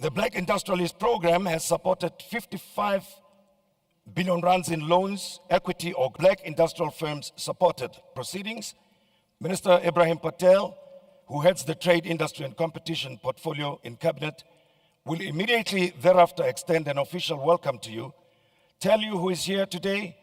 The Black Industrialist Program has supported 55 billion rands in loans, equity, or black industrial firms supported proceedings. Minister Ibrahim Patel, who heads the Trade, Industry and Competition portfolio in Cabinet, will immediately thereafter extend an official welcome to you, tell you who is here today,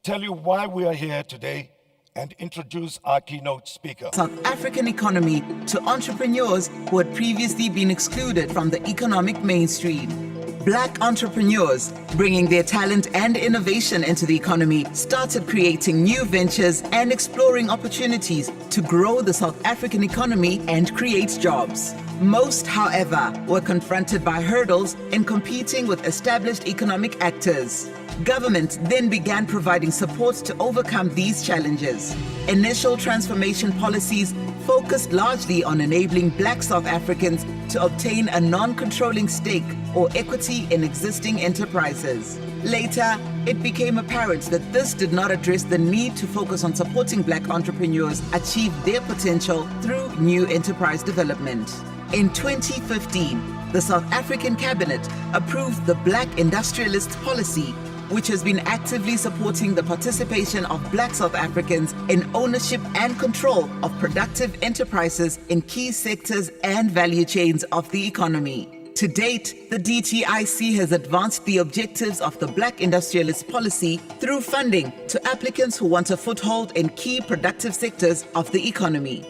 tell you why we are here today, and introduce our keynote speaker. South African economy to entrepreneurs who had previously been excluded from the economic mainstream. Black entrepreneurs, bringing their talent and innovation into the economy, started creating new ventures and exploring opportunities to grow the South African economy and create jobs. Most, however, were confronted by hurdles in competing with established economic actors. Government then began providing support to overcome these challenges. Initial transformation policies focused largely on enabling Black South Africans to obtain a non-controlling stake or equity in existing enterprises. Later, it became apparent that this did not address the need to focus on supporting Black entrepreneurs achieve their potential through new enterprise development. In 2015, the South African Cabinet approved the Black Industrialists policy, which has been actively supporting the participation of Black South Africans in ownership and control of productive enterprises in key sectors and value chains of the economy. To date, the DTIC has advanced the objectives of the Black Industrialist policy through funding to applicants who want a foothold in key productive sectors of the economy.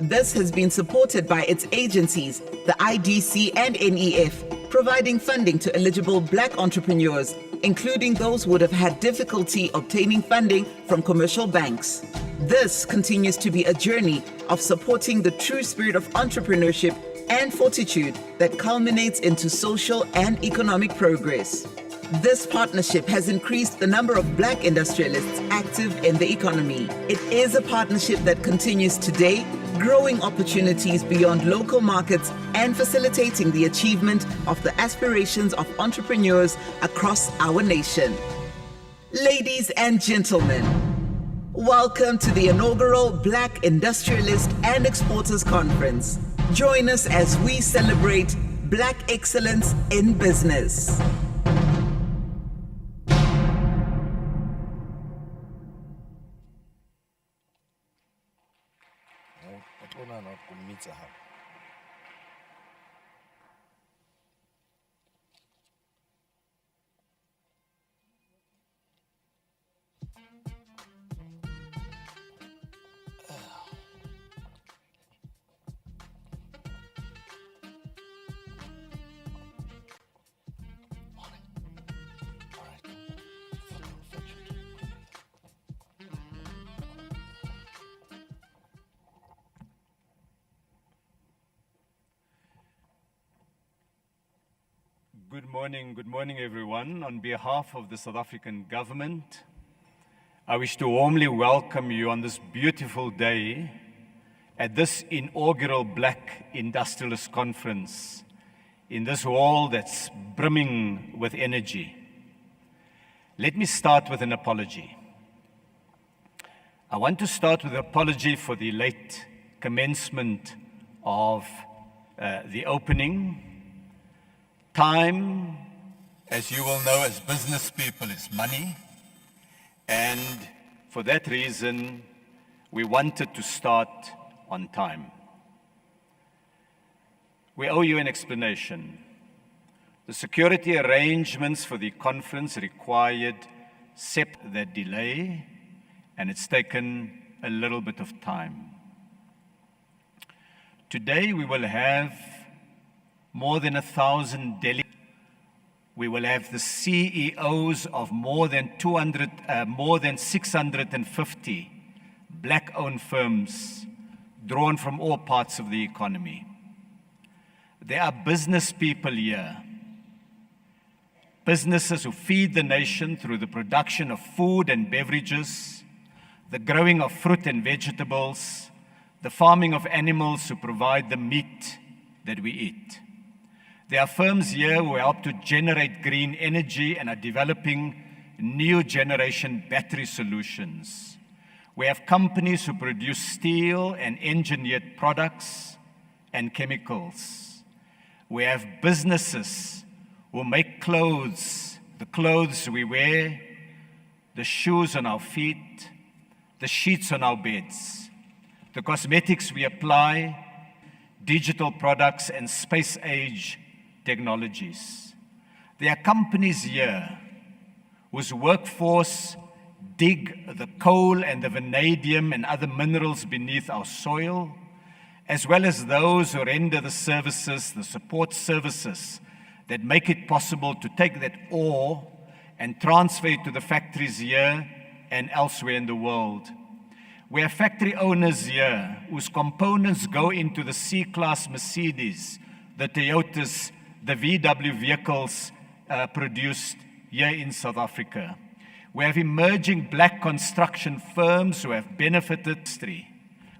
This has been supported by its agencies, the IDC and NEF, providing funding to eligible Black entrepreneurs, including those who would have had difficulty obtaining funding from commercial banks. This continues to be a journey of supporting the true spirit of entrepreneurship and fortitude that culminates into social and economic progress. This partnership has increased the number of Black industrialists active in the economy. It is a partnership that continues today, growing opportunities beyond local markets and facilitating the achievement of the aspirations of entrepreneurs across our nation. Ladies and gentlemen, welcome to the inaugural Black Industrialist and Exporters Conference. Join us as we celebrate Black excellence in business. Good morning everyone. On behalf of the South African government, I wish to warmly welcome you on this beautiful day at this inaugural Black Industrialist Conference in this hall that's brimming with energy. Let me start with an apology. I want to start with an apology for the late commencement of the opening. Time, as you will know as business people, is money, and for that reason, we wanted to start on time. We owe you an explanation. The security arrangements for the conference required that delay, and it's taken a little bit of time. Today we will have more than 1,000 delegates. We will have the CEOs of more than 650 Black-owned firms drawn from all parts of the economy. There are business people here, businesses who feed the nation through the production of food and beverages, the growing of fruit and vegetables, the farming of animals who provide the meat that we eat. There are firms here who help to generate green energy and are developing new generation battery solutions. We have companies who produce steel and engineered products and chemicals. We have businesses who make clothes, the clothes we wear, the shoes on our feet, the sheets on our beds, the cosmetics we apply, digital products, and space-age technologies. There are companies here whose workforce dig the coal and the vanadium and other minerals beneath our soil, as well as those who render the services, the support services that make it possible to take that ore and transfer it to the factories here and elsewhere in the world. We have factory owners here whose components go into the C-Class Mercedes, the Toyotas, the VW vehicles produced here in South Africa. We have emerging black construction firms who have benefited.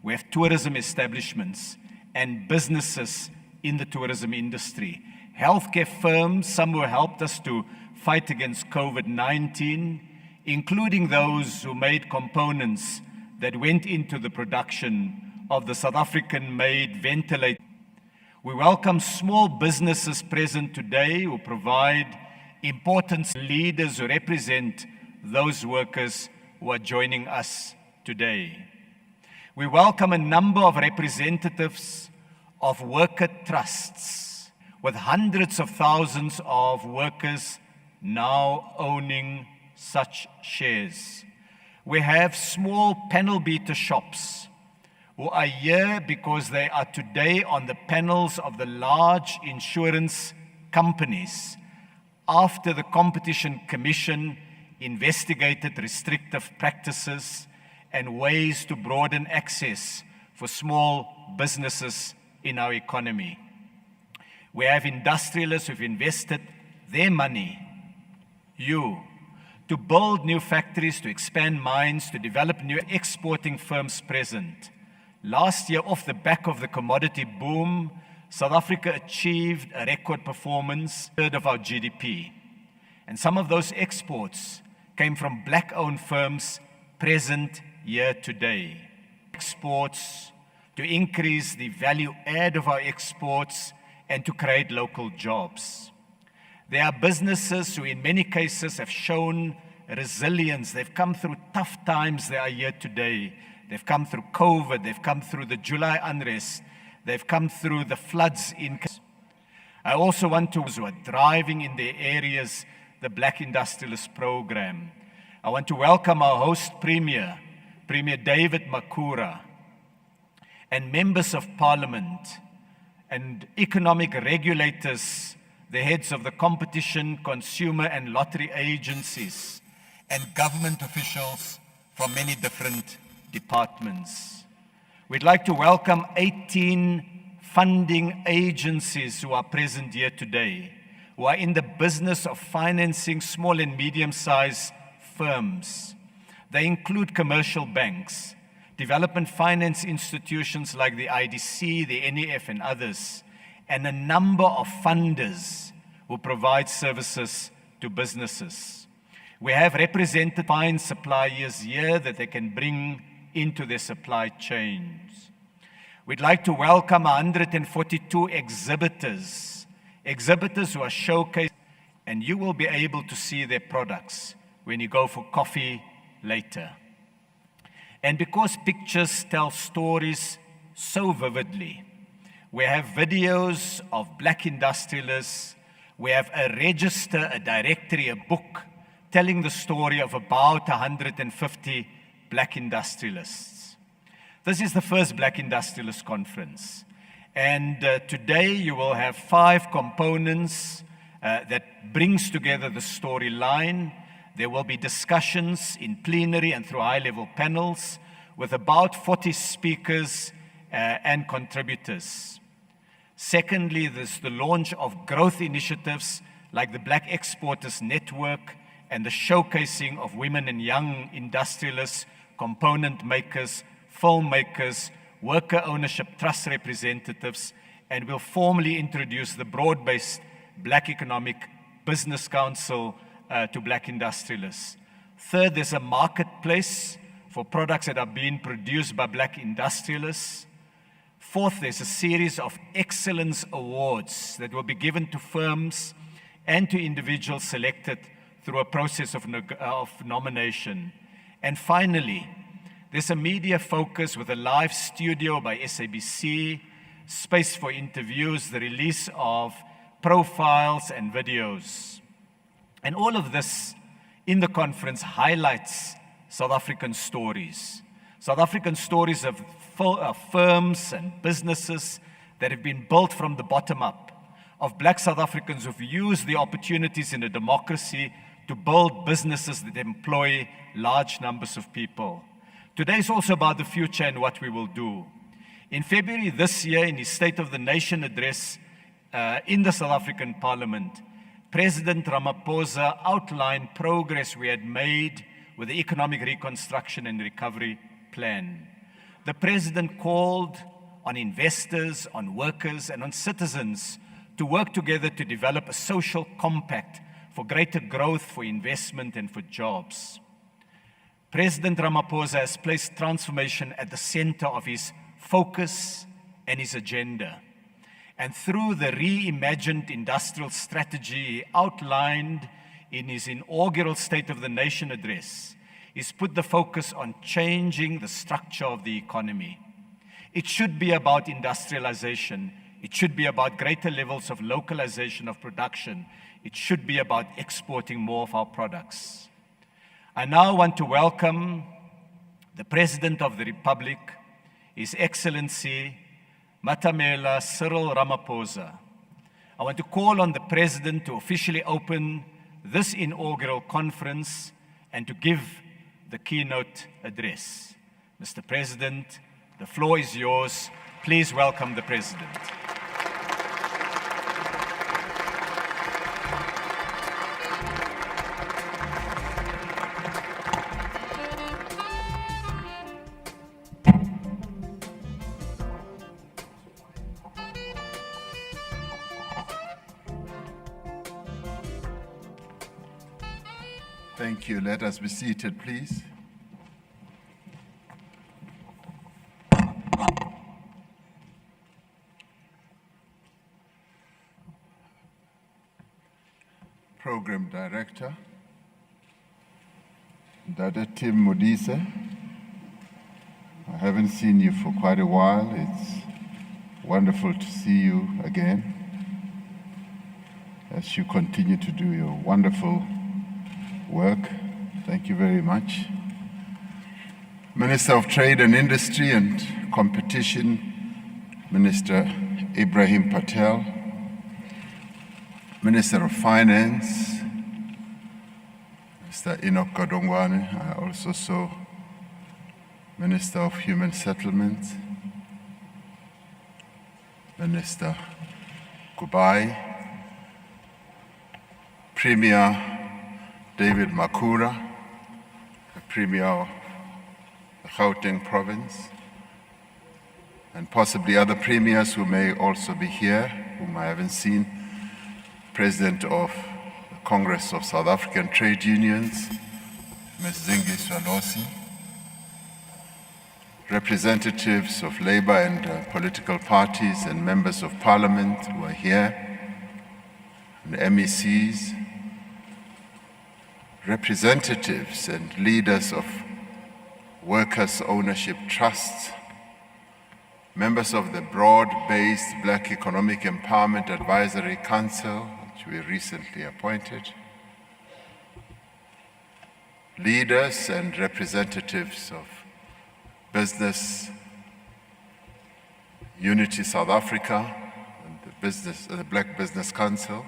We have tourism establishments and businesses in the tourism industry. Healthcare firms, some who helped us to fight against COVID-19, including those who made components that went into the production of the South African-made ventilator. We welcome small businesses present today who provide important leaders who represent those workers who are joining us today. We welcome a number of representatives of worker trusts, with hundreds of thousands of workers now owning such shares. We have small panel beater shops who are here because they are today on the panels of the large insurance companies after the Competition Commission investigated restrictive practices and ways to broaden access for small businesses in our economy. We have industrialists who've invested their money, to build new factories, to expand mines, to develop new exporting firms present. Last year, off the back of the commodity boom, South Africa achieved a record performance, a third of our GDP. And some of those exports came from black-owned firms present here today. Exports to increase the value add of our exports and to create local jobs. There are businesses who in many cases have shown resilience. They've come through tough times. They are here today. They've come through COVID. They've come through the July unrest. They've come through the floods in. I also want to, who are driving in their areas, the Black Industrialist program. I want to welcome our host Premier David Makura, and members of Parliament and economic regulators, the heads of the competition, consumer and lottery agencies, and government officials from many different departments. We'd like to welcome 18 funding agencies who are present here today, who are in the business of financing small and medium-sized firms. They include commercial banks, development finance institutions like the IDC, the NEF, and others, and a number of funders who provide services to businesses. We have represented fine suppliers here that they can bring into their supply chains. We'd like to welcome 142 exhibitors who are showcased, and you will be able to see their products when you go for coffee later. And because pictures tell stories so vividly, we have videos of Black industrialists, we have a register, a directory, a book telling the story of about 150 Black industrialists. This is the first Black Industrialist Conference. And today you will have 5 components that brings together the storyline. There will be discussions in plenary and through high-level panels with about 40 speakers and contributors. Secondly, there's the launch of growth initiatives like the Black Exporters Network and the showcasing of women and young industrialists, component makers, filmmakers, worker ownership trust representatives, and we'll formally introduce the broad-based Black Economic Business Council to Black industrialists. Third, there's a marketplace for products that are being produced by Black industrialists. Fourth, there's a series of excellence awards that will be given to firms and to individuals selected through a process of nomination. And finally, there's a media focus with a live studio by SABC, space for interviews, the release of profiles and videos. And all of this in the conference highlights South African stories. South African stories of firms and businesses that have been built from the bottom up, of Black South Africans who've used the opportunities in a democracy to build businesses that employ large numbers of people. Today is also about the future and what we will do. In February this year, in his State of the Nation address in the South African Parliament, President Ramaphosa outlined progress we had made with the Economic Reconstruction and Recovery Plan. The President called on investors, on workers, and on citizens to work together to develop a social compact for greater growth, for investment, and for jobs. President Ramaphosa has placed transformation at the center of his focus and his agenda. And through the reimagined industrial strategy he outlined in his inaugural State of the Nation address, he's put the focus on changing the structure of the economy. It should be about industrialization. It should be about greater levels of localization of production. It should be about exporting more of our products. I now want to welcome the President of the Republic, His Excellency Matamela Cyril Ramaphosa. I want to call on the President to officially open this inaugural conference and to give the keynote address. Mr. President, the floor is yours. Please welcome the President. Thank you. Let us be seated, please. Program Director, Dada Tim Modise. I haven't seen you for quite a while. It's wonderful to see you again as you continue to do your wonderful work. Thank you very much. Minister of Trade and Industry and Competition, Minister Ibrahim Patel. Minister of Finance, Mr. Enoch Godongwane. I also saw Minister of Human Settlements, Minister Kubai, Premier David Makura, the Premier of the Gauteng Province, and possibly other premiers who may also be here, whom I haven't seen, President of the Congress of South African Trade Unions, Ms. Zingi Swalosi, representatives of labor and political parties and members of parliament who are here, and MECs, representatives and leaders of workers' ownership trusts, members of the broad-based Black Economic Empowerment Advisory Council, which we recently appointed, leaders and representatives of Business Unity South Africa and the Black Business Council,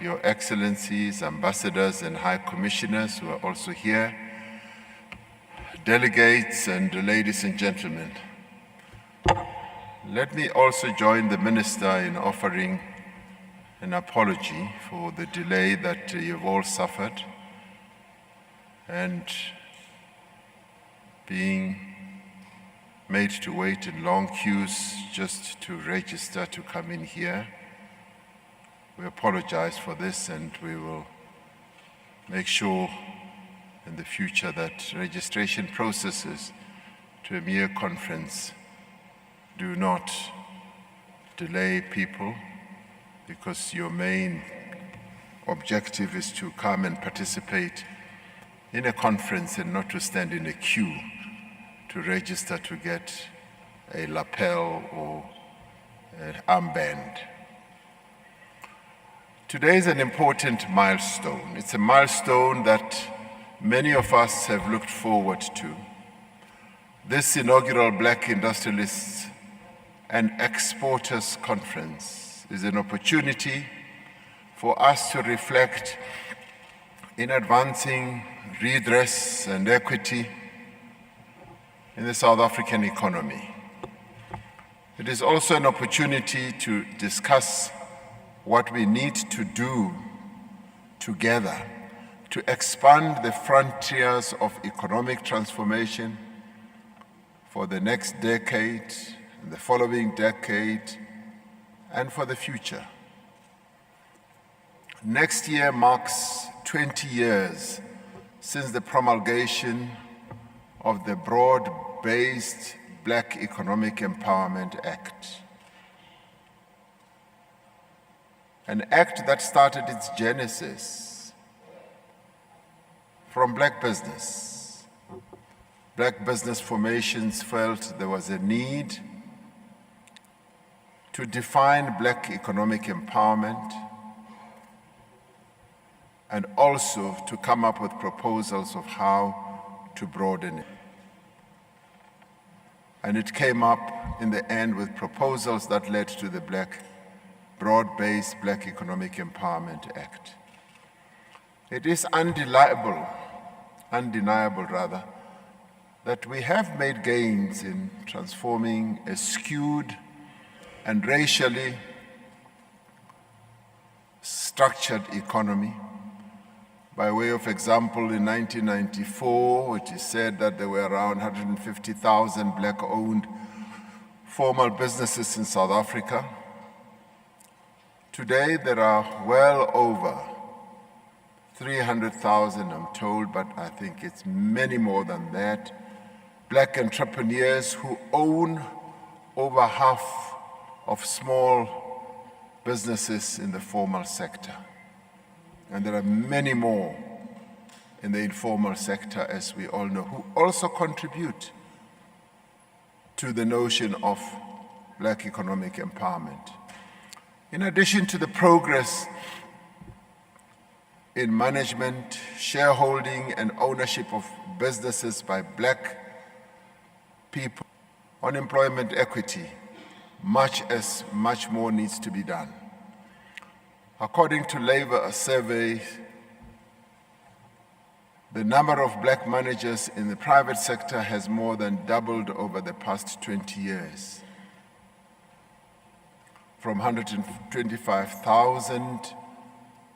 Your Excellencies, ambassadors and high commissioners who are also here, delegates and ladies and gentlemen. Let me also join the Minister in offering an apology for the delay that you've all suffered and being made to wait in long queues just to register to come in here. We apologize for this, and we will make sure in the future that registration processes to a mere conference. Do not delay people, because your main objective is to come and participate in a conference and not to stand in a queue to register to get a lapel or an armband. Today is an important milestone. It's a milestone that many of us have looked forward to. This inaugural Black Industrialists and Exporters Conference is an opportunity for us to reflect in advancing redress and equity in the South African economy. It is also an opportunity to discuss what we need to do together to expand the frontiers of economic transformation for the next decade, and the following decade, and for the future. Next year marks 20 years since the promulgation of the broad-based Black Economic Empowerment Act. An act that started its genesis from black business. Black business formations felt there was a need to define black economic empowerment and also to come up with proposals of how to broaden it. And it came up in the end with proposals that led to the broad-based Black Economic Empowerment Act. It is undeniable that we have made gains in transforming a skewed and racially structured economy. By way of example, in 1994, it is said that there were around 150,000 black-owned formal businesses in South Africa. Today, there are well over 300,000, I'm told, but I think it's many more than that, black entrepreneurs who own over half of small businesses in the formal sector. And there are many more in the informal sector, as we all know, who also contribute to the notion of black economic empowerment. In addition to the progress in management, shareholding, and ownership of businesses by black people, on employment equity, much more needs to be done. According to labor surveys, the number of black managers in the private sector has more than doubled over the past 20 years, from 125,000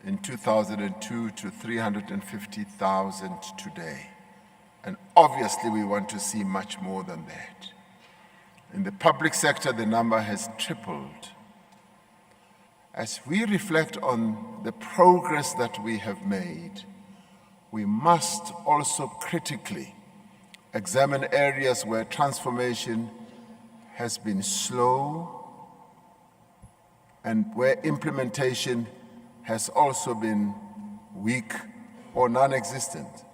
in 2002 to 350,000 today. And obviously we want to see much more than that. In the public sector, the number has tripled. As we reflect on the progress that we have made, we must also critically examine areas where transformation has been slow and where implementation has also been weak or non-existent.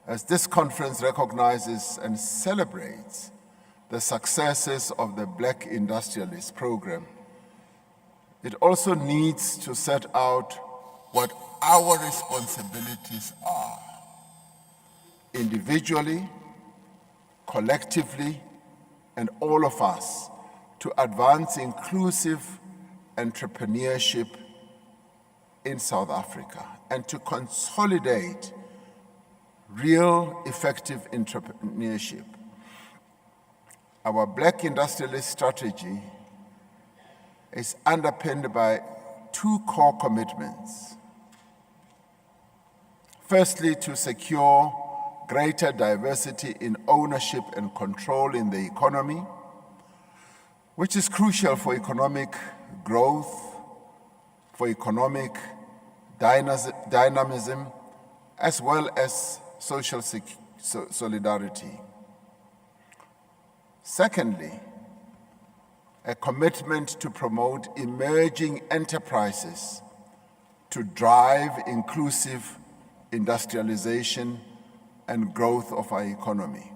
As this conference recognizes and celebrates the successes of the Black Industrialists program, it also needs to set out what our responsibilities are, individually, collectively, and all of us, to advance inclusive entrepreneurship in South Africa and to consolidate real effective entrepreneurship. Our Black Industrialist strategy is underpinned by two core commitments. Firstly, to secure greater diversity in ownership and control in the economy, which is crucial for economic growth, for economic dynamism, as well as social solidarity. Secondly, a commitment to promote emerging enterprises to drive inclusive industrialization and growth of our economy.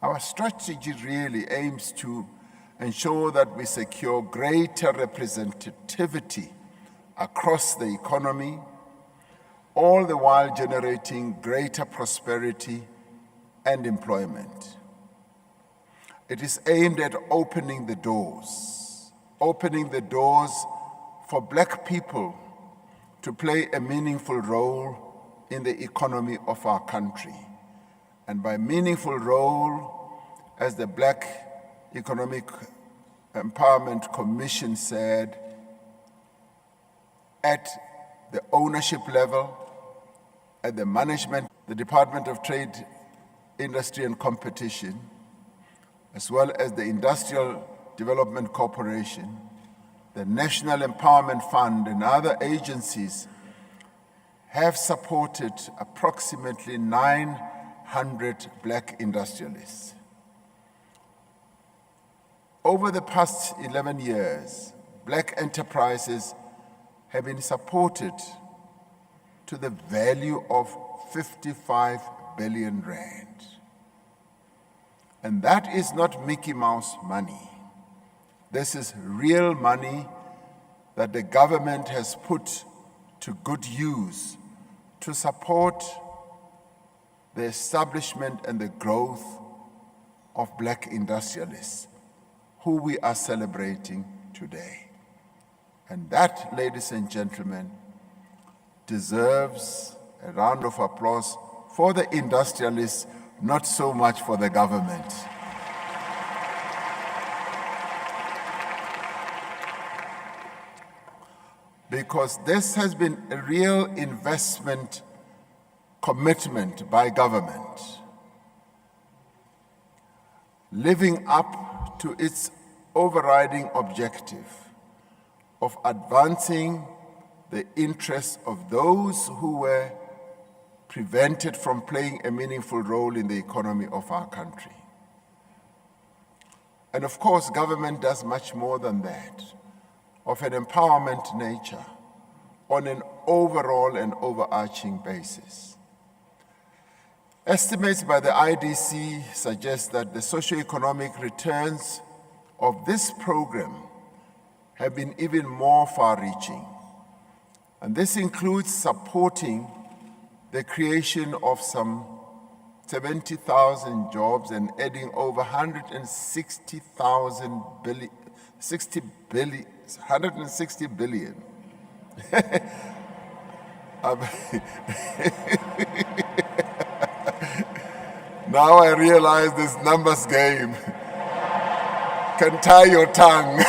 Our strategy really aims to ensure that we secure greater representativity across the economy, all the while generating greater prosperity and employment. It is aimed at opening the doors for Black people to play a meaningful role in the economy of our country. And by meaningful role, as the Black Economic Empowerment Commission said, at the ownership level, at the management, the Department of Trade, Industry and Competition, as well as the Industrial Development Corporation, the National Empowerment Fund, and other agencies have supported approximately 900 Black industrialists. Over the past 11 years, Black enterprises have been supported to the value of 55 billion rand. And that is not Mickey Mouse money. This is real money that the government has put to good use to support the establishment and the growth of Black industrialists, who we are celebrating today. And that, ladies and gentlemen, deserves a round of applause for the industrialists, not so much for the government. Because this has been a real investment commitment by government, living up to its overriding objective of advancing the interests of those who were prevented from playing a meaningful role in the economy of our country. And of course, government does much more than that, of an empowerment nature, on an overall and overarching basis. Estimates by the IDC suggest that the socioeconomic returns of this program have been even more far-reaching. And this includes supporting the creation of some 70,000 jobs and adding over 160 billion. Now I realize this numbers game can tie your tongue.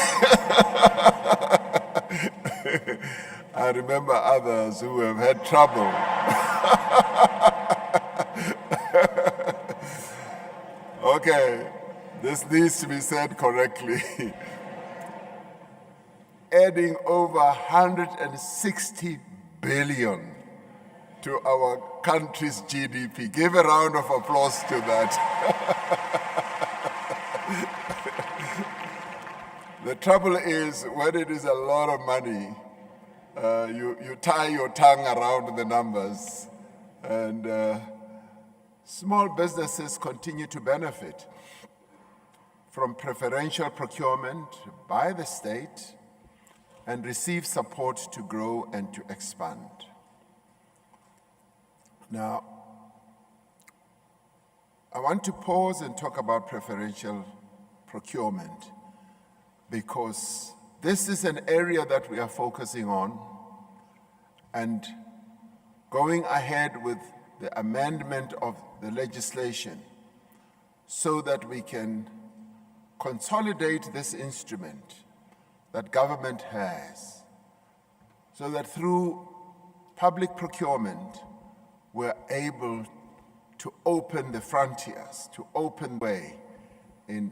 I remember others who have had trouble. Okay, this needs to be said correctly. Adding over 160 billion to our country's GDP. Give a round of applause to that. The trouble is, when it is a lot of money, you tie your tongue around the numbers, and small businesses continue to benefit from preferential procurement by the state and receive support to grow and to expand. Now, I want to pause and talk about preferential procurement, because this is an area that we are focusing on, and going ahead with the amendment of the legislation so that we can consolidate this instrument that government has, so that through public procurement we're able to open the frontiers, to open the way in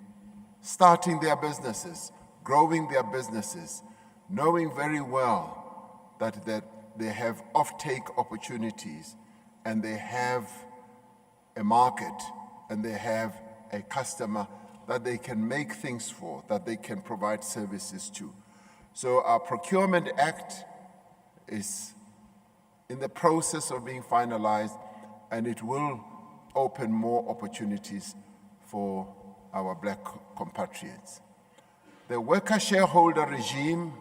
starting their businesses, growing their businesses, knowing very well that they have off-take opportunities, and they have a market, and they have a customer that they can make things for, that they can provide services to. So our Procurement Act is in the process of being finalized, and it will open more opportunities for our black compatriots. The worker shareholder regime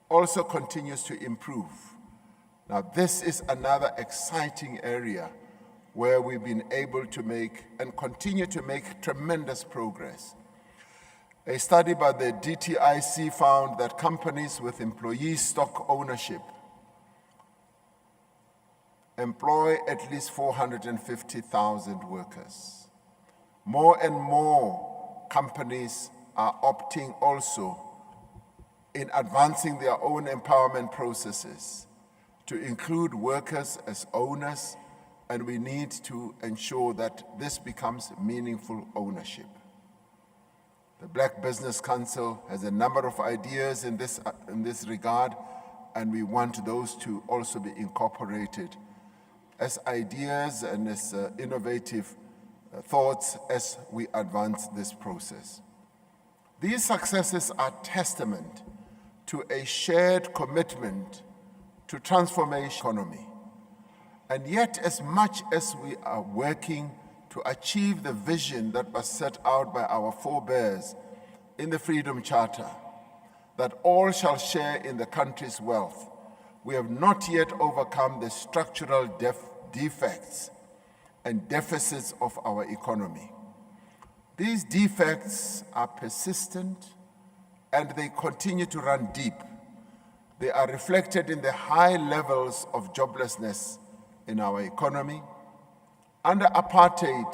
also continues to improve. Now, this is another exciting area where we've been able to make and continue to make tremendous progress. A study by the DTIC found that companies with employee stock ownership employ at least 450,000 workers. More and more companies are opting also in advancing their own empowerment processes to include workers as owners, and we need to ensure that this becomes meaningful ownership. The Black Business Council has a number of ideas in this regard, and we want those to also be incorporated as ideas and as innovative thoughts as we advance this process. These successes are testament to a shared commitment to transformation economy. And yet, as much as we are working to achieve the vision that was set out by our forebears in the Freedom Charter, that all shall share in the country's wealth, we have not yet overcome the structural defects and deficits of our economy. These defects are persistent and they continue to run deep. They are reflected in the high levels of joblessness in our economy. Under apartheid,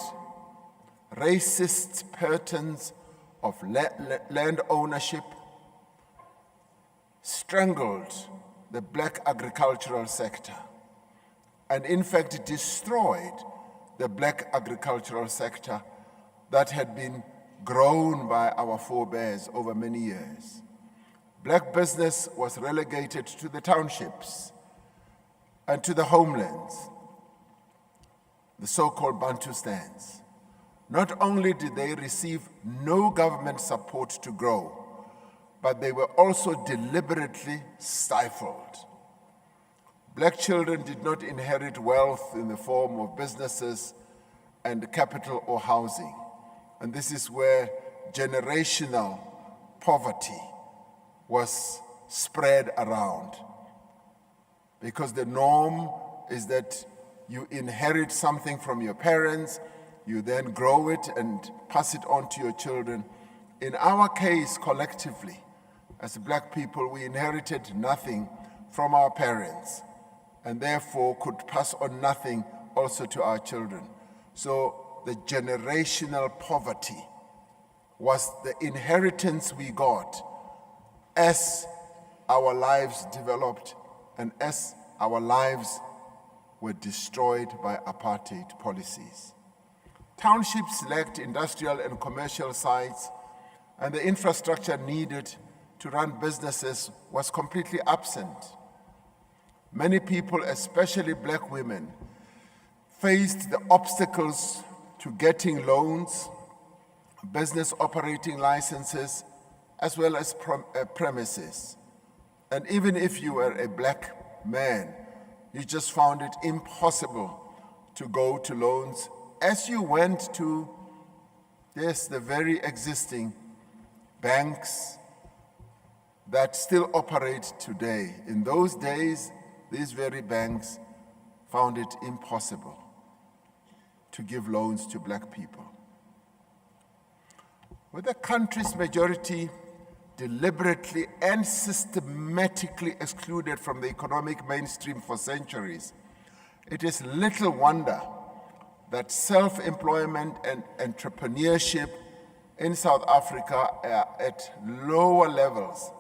racist patterns of land ownership strangled the black agricultural sector and in fact destroyed the black agricultural sector that had been grown by our forebears over many years. Black business was relegated to the townships and to the homelands, the so-called Bantustans. Not only did they receive no government support to grow, but they were also deliberately stifled. Black children did not inherit wealth in the form of businesses and capital or housing. And this is where generational poverty was spread around. Because the norm is that you inherit something from your parents, you then grow it and pass it on to your children. In our case, collectively, as black people, we inherited nothing from our parents and therefore could pass on nothing also to our children. So the generational poverty was the inheritance we got as our lives developed and as our lives were destroyed by apartheid policies. Townships lacked industrial and commercial sites, and the infrastructure needed to run businesses was completely absent. Many people, especially black women, faced the obstacles to getting loans, business operating licenses, as well as premises. And even if you were a black man, you just found it impossible to go to loans as you went to, yes, the very existing banks that still operate today. In those days, these very banks found it impossible to give loans to black people. With the country's majority deliberately and systematically excluded from the economic mainstream for centuries, it is little wonder that self-employment and entrepreneurship in South Africa are at lower levels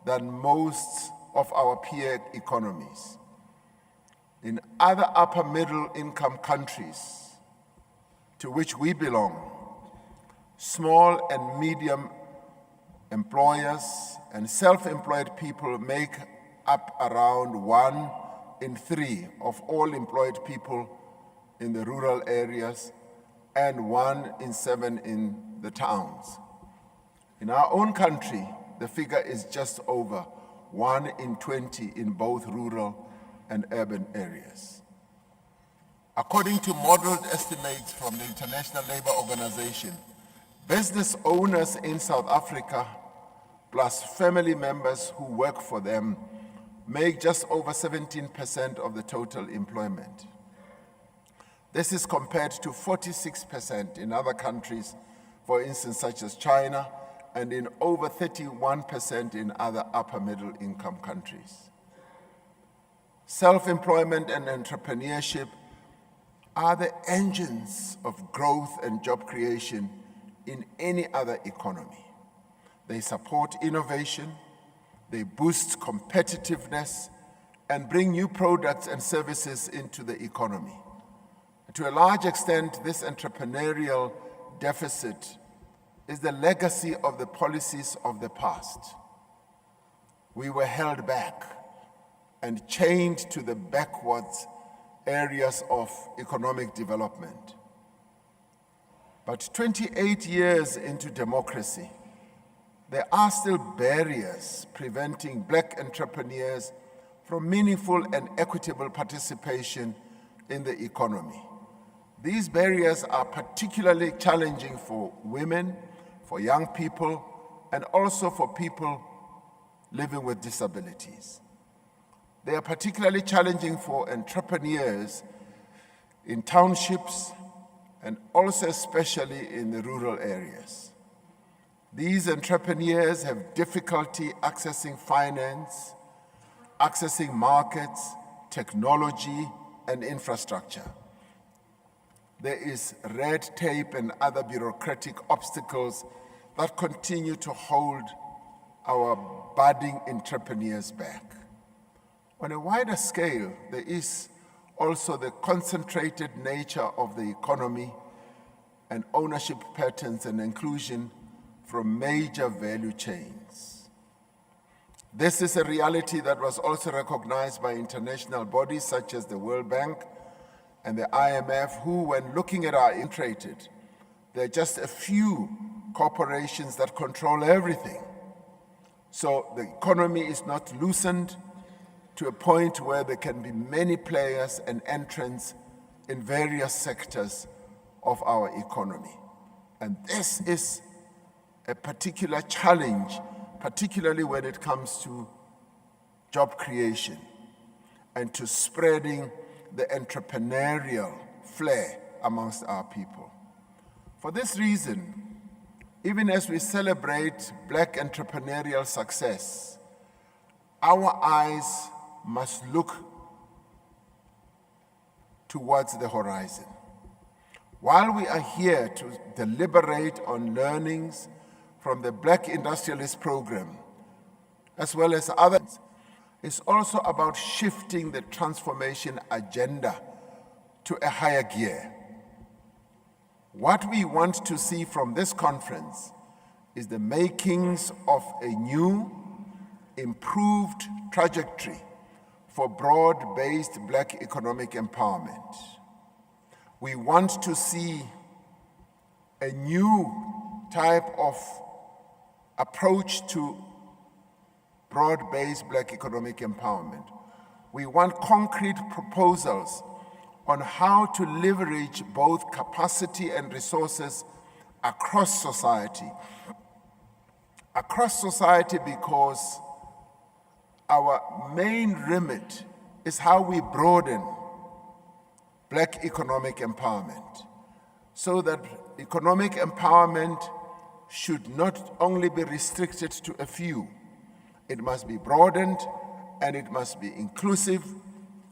than most of our peer economies. In other upper middle income countries to which we belong, small and medium employers and self-employed people make up around 1 in 3 of all employed people in the rural areas, and 1 in 7 in the towns. In our own country, the figure is just over 1 in 20 in both rural and urban areas. According to modeled estimates from the International Labour Organization, business owners in South Africa, plus family members who work for them, make just over 17% of the total employment. This is compared to 46% in other countries, for instance, such as China, and in over 31% in other upper middle income countries. Self-employment and entrepreneurship are the engines of growth and job creation in any other economy. They support innovation, they boost competitiveness, and bring new products and services into the economy. To a large extent, this entrepreneurial deficit is the legacy of the policies of the past. We were held back and chained to the backwards areas of economic development. But 28 years into democracy, there are still barriers preventing Black entrepreneurs from meaningful and equitable participation in the economy. These barriers are particularly challenging for women, for young people, and also for people living with disabilities. They are particularly challenging for entrepreneurs in townships and also especially in the rural areas. These entrepreneurs have difficulty accessing finance, accessing markets, technology, and infrastructure. There is red tape and other bureaucratic obstacles that continue to hold our budding entrepreneurs back. On a wider scale, there is also the concentrated nature of the economy and ownership patterns and inclusion from major value chains. This is a reality that was also recognized by international bodies such as the World Bank and the IMF, who, when looking at our integrated, there are just a few corporations that control everything. So the economy is not loosened to a point where there can be many players and entrants in various sectors of our economy. And this is a particular challenge, particularly when it comes to job creation and to spreading the entrepreneurial flair amongst our people. For this reason, even as we celebrate Black entrepreneurial success, our eyes must look towards the horizon. While we are here to deliberate on learnings from the Black Industrialist program, as well as others, it's also about shifting the transformation agenda to a higher gear. What we want to see from this conference is the makings of a new, improved trajectory for broad-based Black economic empowerment. We want to see a new type of approach to broad-based Black economic empowerment. We want concrete proposals on how to leverage both capacity and resources across society. Across society, because our main remit is how we broaden Black economic empowerment, so that economic empowerment should not only be restricted to a few. It must be broadened and it must be inclusive,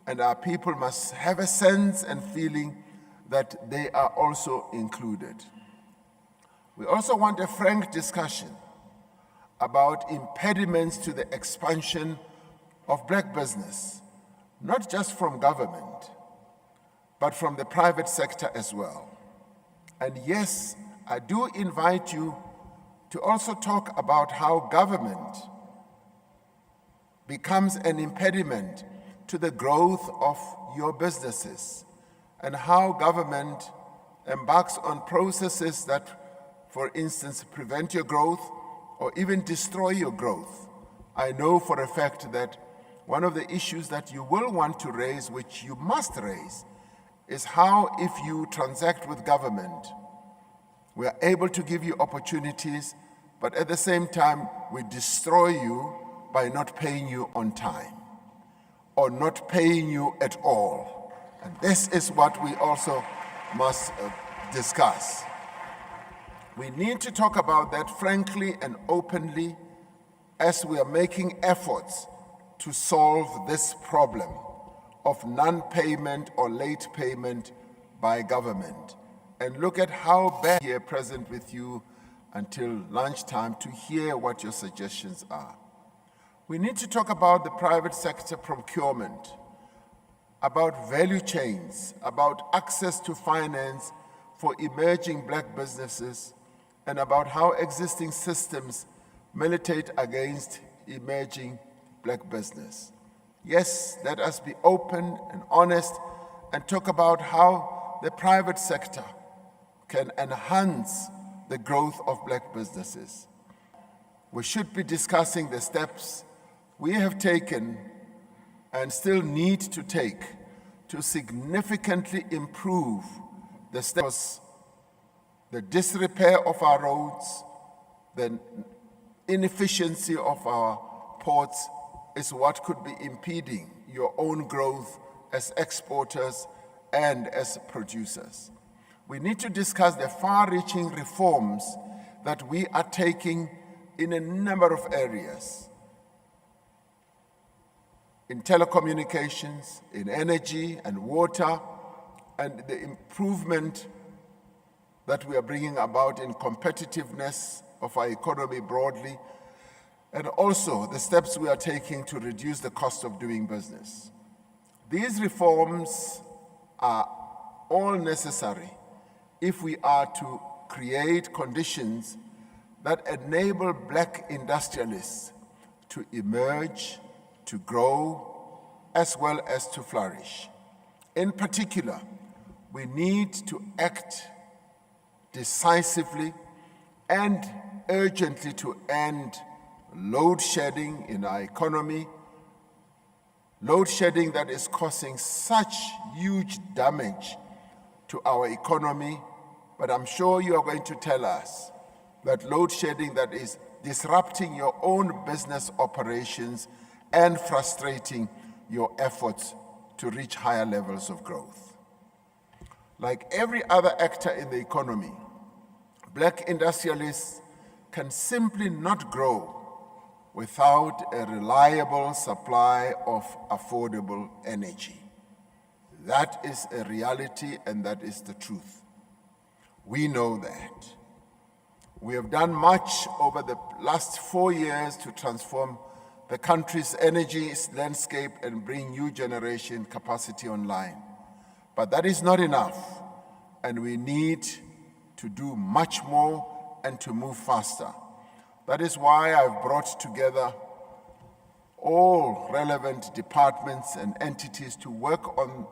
and our people must have a sense and feeling that they are also included. We also want a frank discussion about impediments to the expansion of Black business, not just from government, but from the private sector as well. And yes, I do invite you to also talk about how government becomes an impediment to the growth of your businesses, and how government embarks on processes that, for instance, prevent your growth or even destroy your growth, I know for a fact that one of the issues that you will want to raise, which you must raise, is how, if you transact with government, we are able to give you opportunities, but at the same time, we destroy you by not paying you on time or not paying you at all. And this is what we also must discuss. We need to talk about that frankly and openly as we are making efforts to solve this problem of non-payment or late payment by government. And look at how bad here present with you until lunchtime to hear what your suggestions are. We need to talk about the private sector procurement, about value chains, about access to finance for emerging black businesses, and about how existing systems militate against emerging black business. Yes, let us be open and honest and talk about how the private sector can enhance the growth of black businesses. We should be discussing the steps we have taken and still need to take to significantly improve the steps, the disrepair of our roads, the inefficiency of our ports is what could be impeding your own growth as exporters and as producers. We need to discuss the far-reaching reforms that we are taking in a number of areas. In telecommunications, in energy and water, and the improvement that we are bringing about in competitiveness of our economy broadly, and also the steps we are taking to reduce the cost of doing business. These reforms are all necessary if we are to create conditions that enable black industrialists to emerge, to grow, as well as to flourish. In particular, we need to act decisively and urgently to end load shedding in our economy, load shedding that is causing such huge damage to our economy, but I'm sure you are going to tell us that load shedding that is disrupting your own business operations and frustrating your efforts to reach higher levels of growth. Like every other actor in the economy, black industrialists can simply not grow without a reliable supply of affordable energy. That is a reality and that is the truth. We know that. We have done much over the last 4 years to transform the country's energy landscape and bring new generation capacity online. But that is not enough, and we need to do much more and to move faster. That is why I've brought together all relevant departments and entities to work on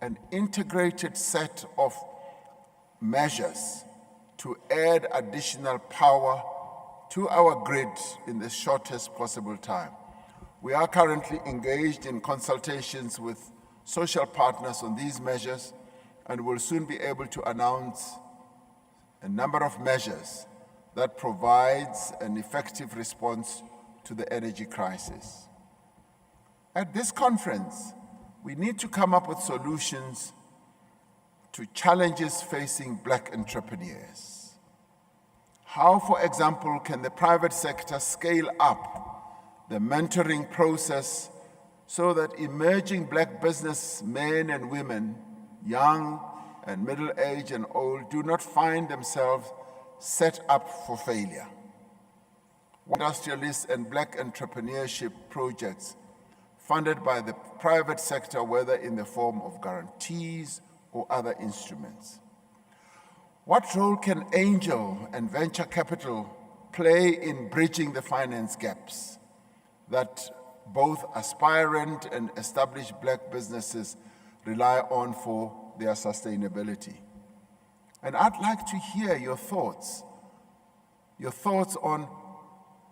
an integrated set of measures to add additional power to our grid in the shortest possible time. We are currently engaged in consultations with social partners on these measures and will soon be able to announce a number of measures that provides an effective response to the energy crisis. At this conference, we need to come up with solutions to challenges facing black entrepreneurs. How, for example, can the private sector scale up the mentoring process so that emerging black businessmen and women, young and middle-aged and old, do not find themselves set up for failure? Industrialists and black entrepreneurship projects funded by the private sector, whether in the form of guarantees or other instruments. What role can angel and venture capital play in bridging the finance gaps that both aspirant and established black businesses rely on for their sustainability? And I'd like to hear your thoughts on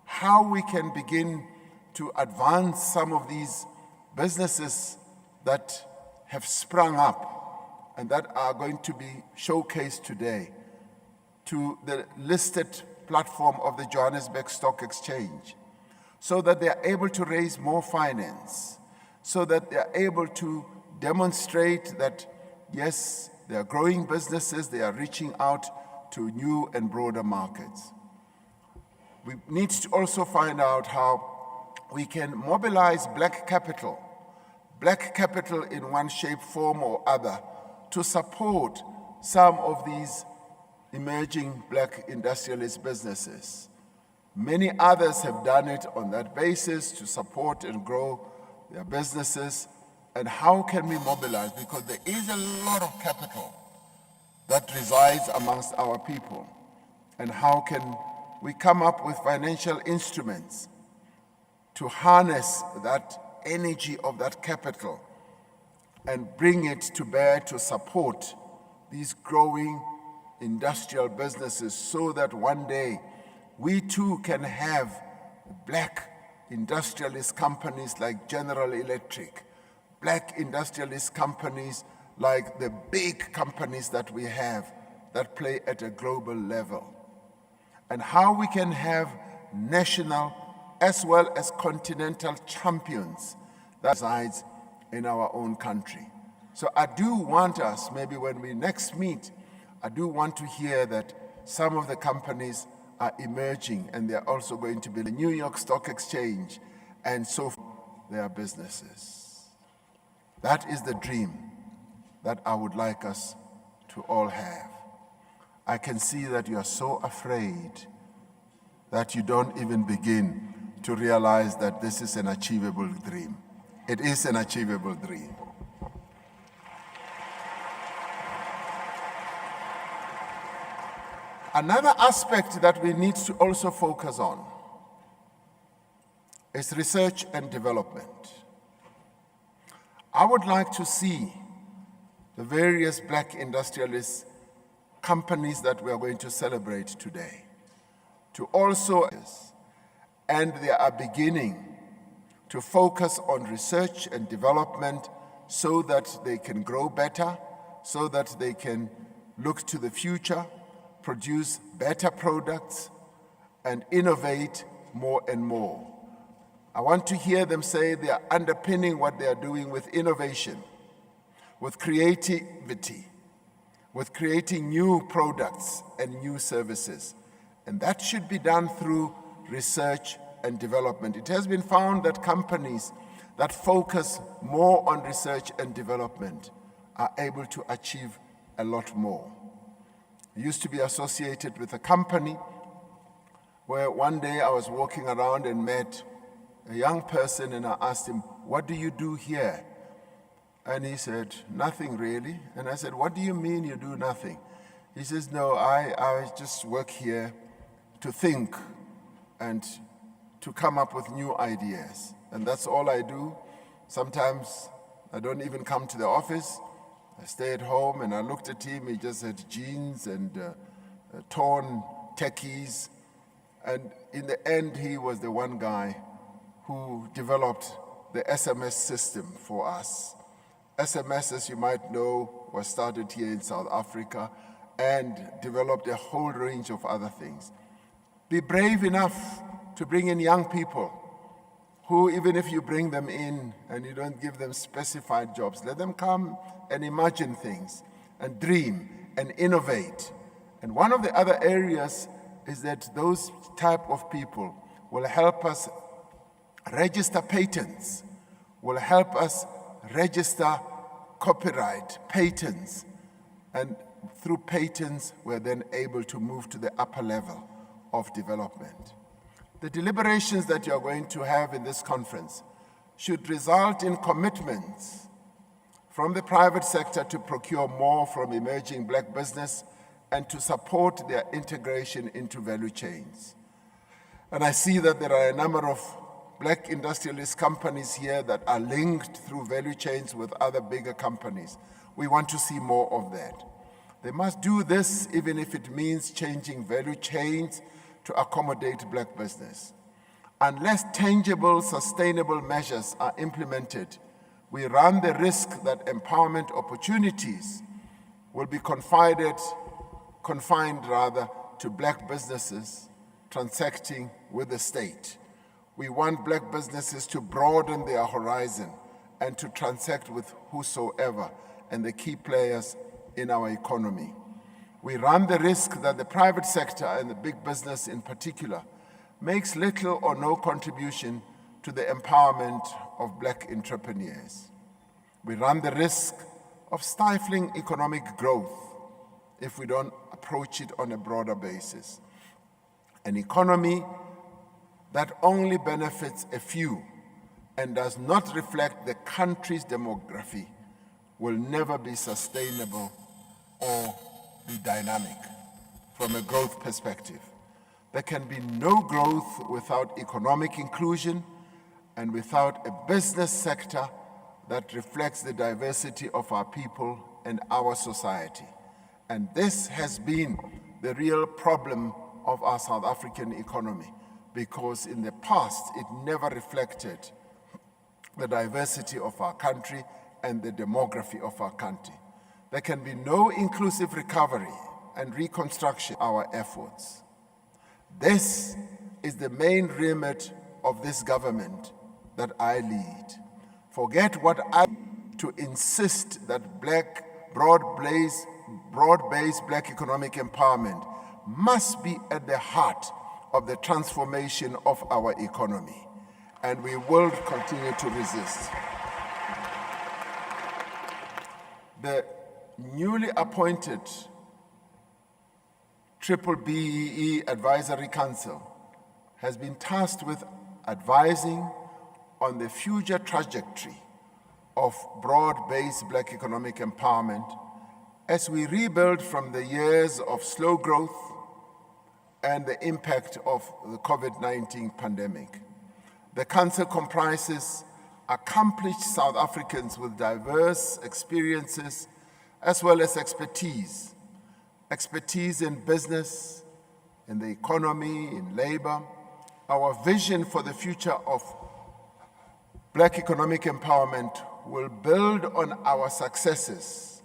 how we can begin to advance some of these businesses that have sprung up and that are going to be showcased today to the listed platform of the Johannesburg Stock Exchange, so that they are able to raise more finance, so that they are able to demonstrate that, yes, they are growing businesses, they are reaching out to new and broader markets. We need to also find out how we can mobilize black capital in one shape, form, or other, to support some of these emerging black industrialist businesses. Many others have done it on that basis to support and grow their businesses. And how can we mobilize? Because there is a lot of capital that resides amongst our people. And how can we come up with financial instruments to harness that energy of that capital and bring it to bear to support these growing industrial businesses, so that one day we too can have black industrialist companies like General Electric, black industrialist companies like the big companies that we have that play at a global level, and how we can have national as well as continental champions that resides in our own country. So I do want us, maybe when we next meet, I do want to hear that some of the companies are emerging and they're also going to be the New York Stock Exchange and so forth, their businesses. That is the dream that I would like us to all have. I can see that you are so afraid that you don't even begin to realize that this is an achievable dream. It is an achievable dream. Another aspect that we need to also focus on is research and development. I would like to see the various black industrialist companies that we are going to celebrate today to also, and they are beginning to focus on research and development so that they can grow better, so that they can look to the future, produce better products, and innovate more and more. I want to hear them say they are underpinning what they are doing with innovation, with creativity, with creating new products and new services. And that should be done through research and development. It has been found that companies that focus more on research and development are able to achieve a lot more. I used to be associated with a company where one day I was walking around and met a young person, and I asked him, "What do you do here?" And he said, "Nothing really." And I said, "What do you mean you do nothing?" He says, "No, I just work here to think and to come up with new ideas. And that's all I do. Sometimes I don't even come to the office. I stay at home." And I looked at him, he just had jeans and torn techies. And in the end, he was the one guy who developed the SMS system for us. SMS, as you might know, was started here in South Africa and developed a whole range of other things. Be brave enough to bring in young people who, even if you bring them in and you don't give them specified jobs, let them come and imagine things and dream and innovate. And one of the other areas is that those type of people will help us register patents, will help us register copyright, patents, and through patents we're then able to move to the upper level of development. The deliberations that you're going to have in this conference should result in commitments from the private sector to procure more from emerging black business and to support their integration into value chains. And I see that there are a number of black industrialist companies here that are linked through value chains with other bigger companies. We want to see more of that. They must do this even if it means changing value chains to accommodate black business. Unless tangible, sustainable measures are implemented, we run the risk that empowerment opportunities will be confined to black businesses transacting with the state. We want black businesses to broaden their horizon and to transact with whosoever and the key players in our economy. We run the risk that the private sector and the big business in particular makes little or no contribution to the empowerment of black entrepreneurs. We run the risk of stifling economic growth if we don't approach it on a broader basis. An economy that only benefits a few and does not reflect the country's demography will never be sustainable or be dynamic from a growth perspective. There can be no growth without economic inclusion and without a business sector that reflects the diversity of our people and our society. And this has been the real problem of our South African economy, because in the past it never reflected the diversity of our country and the demography of our country. There can be no inclusive recovery and reconstruction of our efforts. This is the main remit of this government that I lead. Forget what I to insist that broad-based black economic empowerment must be at the heart of the transformation of our economy, and we will continue to resist. The newly appointed BEE Advisory Council has been tasked with advising on the future trajectory of broad-based black economic empowerment as we rebuild from the years of slow growth and the impact of the COVID-19 pandemic. The Council comprises accomplished South Africans with diverse experiences as well as expertise in business, in the economy, in labor. Our vision for the future of black economic empowerment will build on our successes,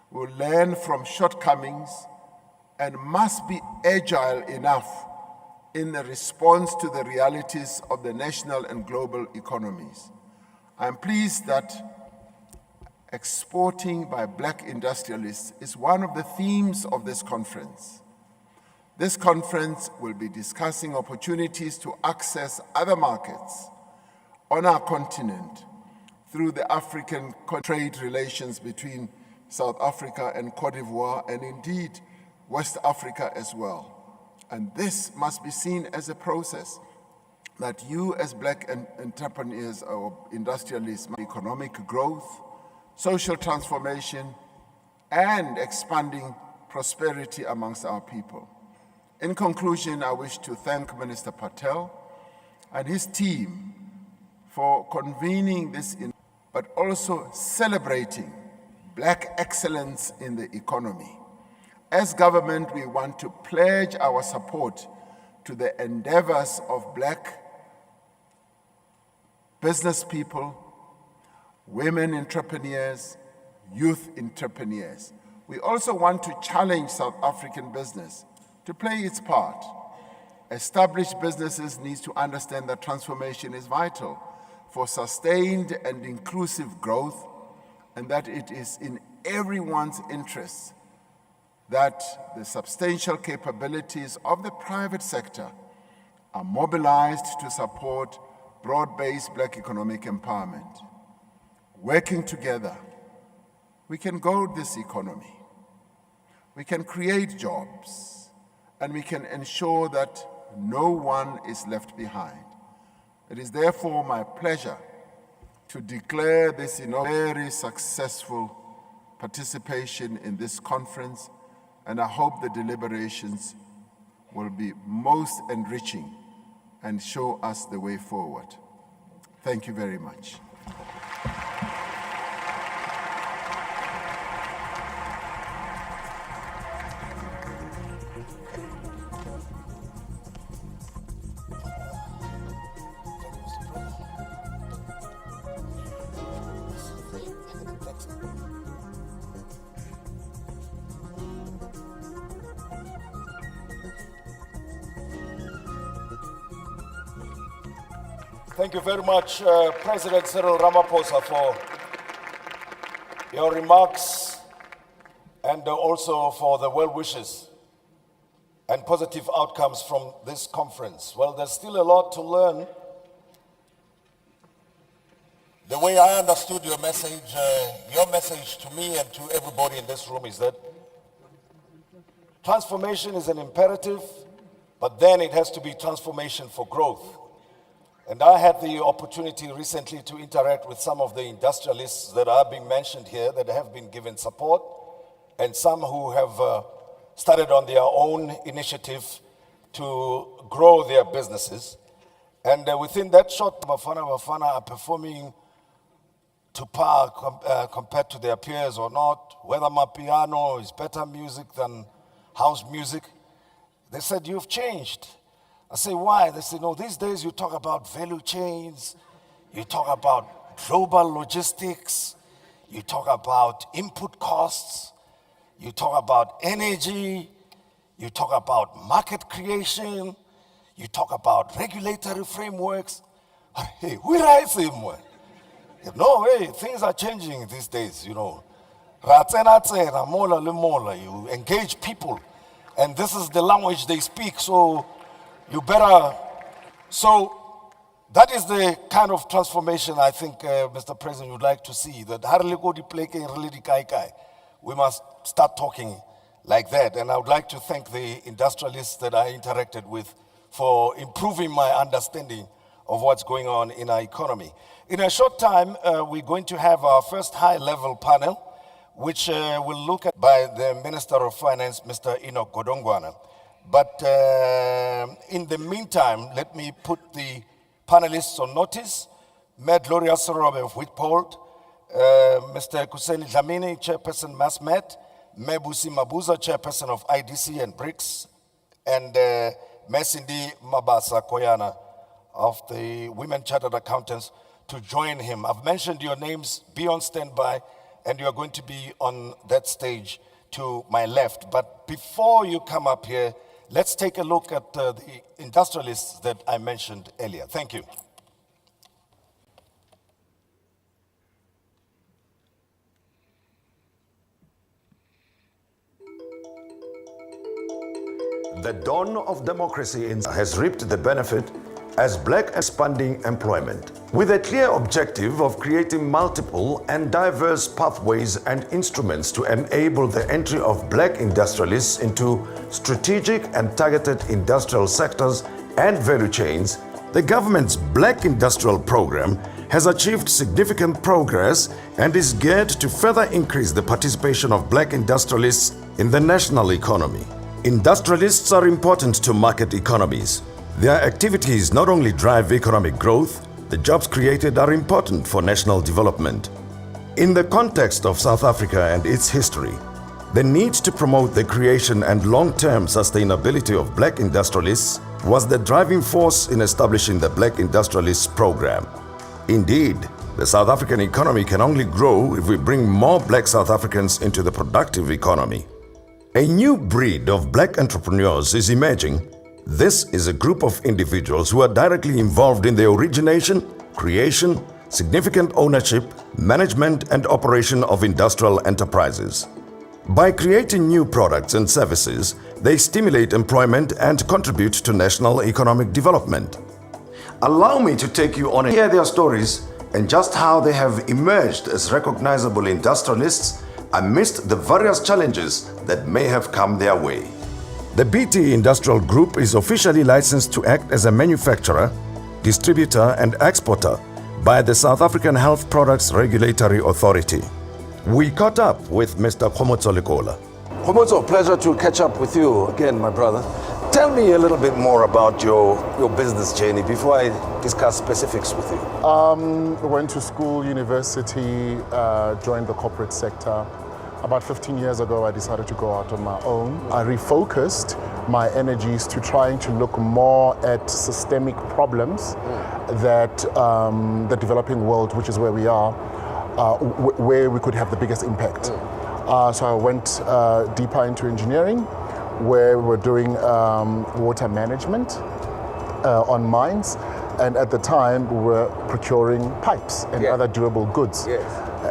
will learn from shortcomings, and must be agile enough in the response to the realities of the national and global economies. I'm pleased that exporting by black industrialists is one of the themes of this conference. This conference will be discussing opportunities to access other markets on our continent through the African trade relations between South Africa and Cote d'Ivoire, and indeed West Africa as well. And this must be seen as a process that you as black entrepreneurs or industrialists, economic growth, social transformation, and expanding prosperity amongst our people. In conclusion, I wish to thank Minister Patel and his team for convening this, but also celebrating black excellence in the economy. As government, we want to pledge our support to the endeavors of black business people, women entrepreneurs, youth entrepreneurs. We also want to challenge South African business to play its part. Established businesses need to understand that transformation is vital for sustained and inclusive growth, and that it is in everyone's interest that the substantial capabilities of the private sector are mobilized to support broad-based black economic empowerment. Working together, we can grow this economy, we can create jobs, and we can ensure that no one is left behind. It is therefore my pleasure to declare this very successful participation in this conference, and I hope the deliberations will be most enriching and show us the way forward. Thank you very much. Thank you very much, President Cyril Ramaphosa, for your remarks and also for the well wishes and positive outcomes from this conference. Well, there's still a lot to learn. The way I understood your message to me and to everybody in this room is that transformation is an imperative, but then it has to be transformation for growth. And I had the opportunity recently to interact with some of the industrialists that are being mentioned here that have been given support, and some who have started on their own initiative to grow their businesses. And within that short, Bafana are performing to par compared to their peers or not, whether my piano is better music than house music. They said, you've changed. I say, why? They say, no, these days you talk about value chains, you talk about global logistics, you talk about input costs, you talk about energy, you talk about market creation, you talk about regulatory frameworks. Hey, where are you? No, hey, things are changing these days, you know. You engage people, and this is the language they speak, so you better. So that is the kind of transformation I think, Mr. President, would like to see, that we must start talking like that. And I would like to thank the industrialists that I interacted with for improving my understanding of what's going on in our economy. In a short time, we're going to have our first high-level panel, which will look at by the Minister of Finance, Mr. Enoch Godongwana. But in the meantime, let me put the panelists on notice. Med Gloria Sorobe of Whitpold, Mr. Kuseni Dlamini, Chairperson MassMed, Mebusi Mabuza, Chairperson of IDC and BRICS, and Mesindi Mabasa Koyana of the Women Chartered Accountants to join him. I've mentioned your names, be on standby, and you're going to be on that stage to my left. But before you come up here, let's take a look at the industrialists that I mentioned earlier. Thank you. The dawn of democracy has reaped the benefit as Black expanding employment, with a clear objective of creating multiple and diverse pathways and instruments to enable the entry of Black industrialists into strategic and targeted industrial sectors and value chains. The government's Black Industrial Program has achieved significant progress and is geared to further increase the participation of Black industrialists in the national economy. Industrialists are important to market economies. Their activities not only drive economic growth, the jobs created are important for national development. In the context of South Africa and its history, the need to promote the creation and long-term sustainability of Black industrialists was the driving force in establishing the Black Industrialists Program. Indeed, the South African economy can only grow if we bring more Black South Africans into the productive economy. A new breed of Black entrepreneurs is emerging. This is a group of individuals who are directly involved in the origination, creation, significant ownership, management, and operation of industrial enterprises. By creating new products and services, they stimulate employment and contribute to national economic development. Allow me to take you on and hear their stories and just how they have emerged as recognizable industrialists amidst the various challenges that may have come their way. The BT Industrial Group is officially licensed to act as a manufacturer, distributor, and exporter by the South African Health Products Regulatory Authority. We caught up with Mr. Khomotso Lekola. Khomotso, pleasure to catch up with you again, my brother. Tell me a little bit more about your business journey before I discuss specifics with you. I went to school, university, joined the corporate sector. About 15 years ago, I decided to go out on my own. I refocused my energies to trying to look more at systemic problems that the developing world, which is where we are, where we could have the biggest impact. So I went deeper into engineering, where we were doing water management on mines. And at the time, we were procuring pipes and other durable goods. Yes.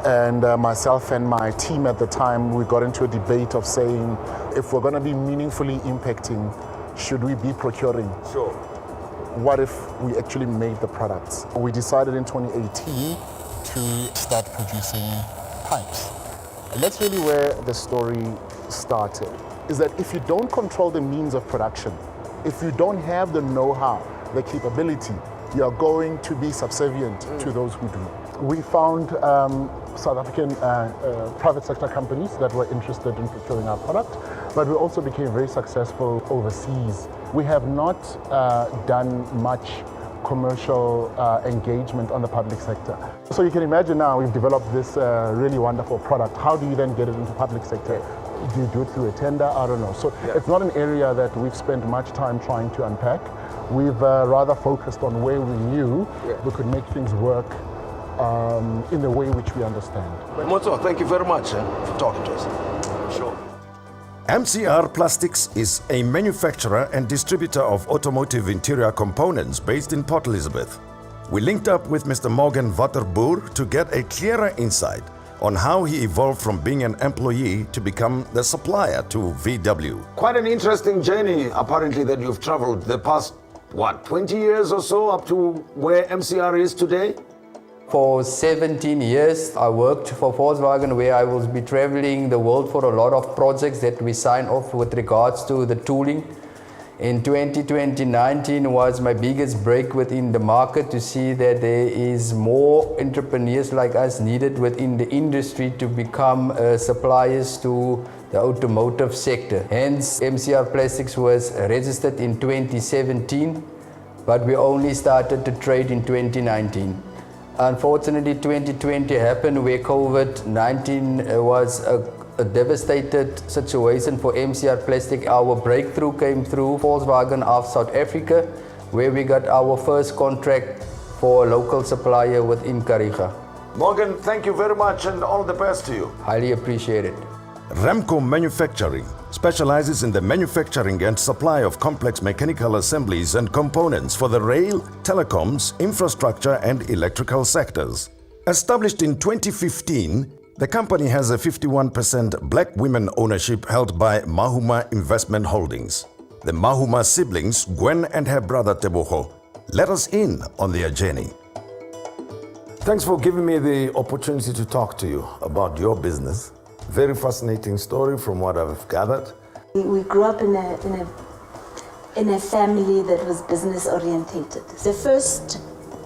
And myself and my team at the time, we got into a debate of saying, if we're going to be meaningfully impacting, should we be procuring? Sure. What if we actually made the products? We decided in 2018 to start producing pipes. And that's really where the story started, is that if you don't control the means of production, if you don't have the know-how, the capability, you are going to be subservient to those who do. We found South African private sector companies that were interested in procuring our product, but we also became very successful overseas. We have not done much commercial engagement on the public sector. So you can imagine now we've developed this really wonderful product. How do you then get it into public sector? Do you do it through a tender? I don't know. So it's not an area that we've spent much time trying to unpack. We've rather focused on where we knew we could make things work in the way which we understand. Motso, thank you very much for talking to us. Sure. MCR Plastics is a manufacturer and distributor of automotive interior components based in Port Elizabeth. We linked up with Mr. Morgan Waterboer to get a clearer insight on how he evolved from being an employee to become the supplier to VW. Quite an interesting journey, apparently, that you've traveled the past, 20 years or so up to where MCR is today? For 17 years, I worked for Volkswagen, where I will be traveling the world for a lot of projects that we sign off with regards to the tooling. In 2019 was my biggest break within the market, to see that there is more entrepreneurs like us needed within the industry to become suppliers to the automotive sector. Hence, MCR Plastics was registered in 2017, but we only started to trade in 2019. Unfortunately, 2020 happened where COVID-19 was a devastated situation for MCR Plastic. Our breakthrough came through Volkswagen of South Africa, where we got our first contract for a local supplier within Kariga. Morgan, thank you very much and all the best to you. Highly appreciate it. Ramco Manufacturing specializes in the manufacturing and supply of complex mechanical assemblies and components for the rail, telecoms, infrastructure and electrical sectors. Established in 2015, the company has a 51% black women ownership held by Mahuma Investment Holdings. The Mahuma siblings, Gwen and her brother Teboho, let us in on their journey. Thanks for giving me the opportunity to talk to you about your business. Very fascinating story from what I've gathered. We grew up in a family that was business orientated. The first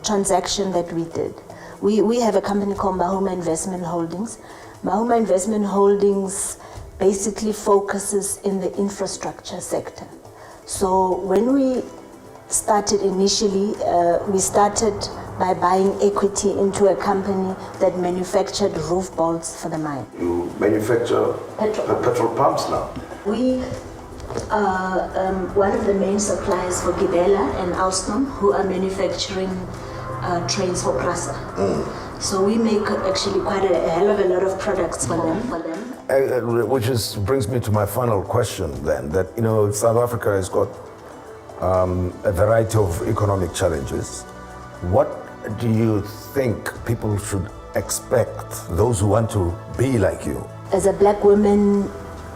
transaction that we did, we have a company called Mahuma Investment Holdings. Mahuma Investment Holdings basically focuses in the infrastructure sector. So when we started initially, we started by buying equity into a company that manufactured roof bolts for the mine. You manufacture petrol pumps now? We are one of the main suppliers for Gibela and Alstom, who are manufacturing trains for Prasa. So we make actually quite a hell of a lot of products for them. Which brings me to my final question then, that South Africa has got a variety of economic challenges. What do you think people should expect, those who want to be like you? As a black woman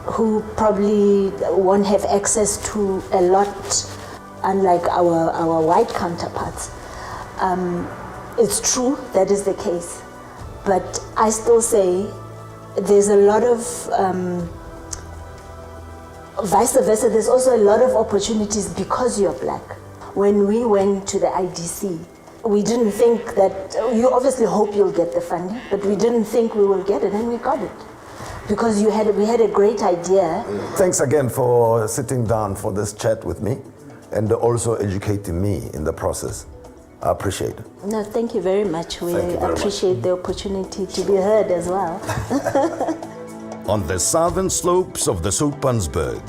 who probably won't have access to a lot, unlike our white counterparts, it's true, that is the case. But I still say there's a lot of, vice versa, there's also a lot of opportunities because you're black. When we went to the IDC, we didn't think that, you obviously hope you'll get the funding, but we didn't think we will get it, and we got it. Because we had a great idea. Thanks again for sitting down for this chat with me and also educating me in the process. I appreciate it. No, thank you very much. We appreciate the opportunity to be heard as well. On the southern slopes of the Soutpansberg,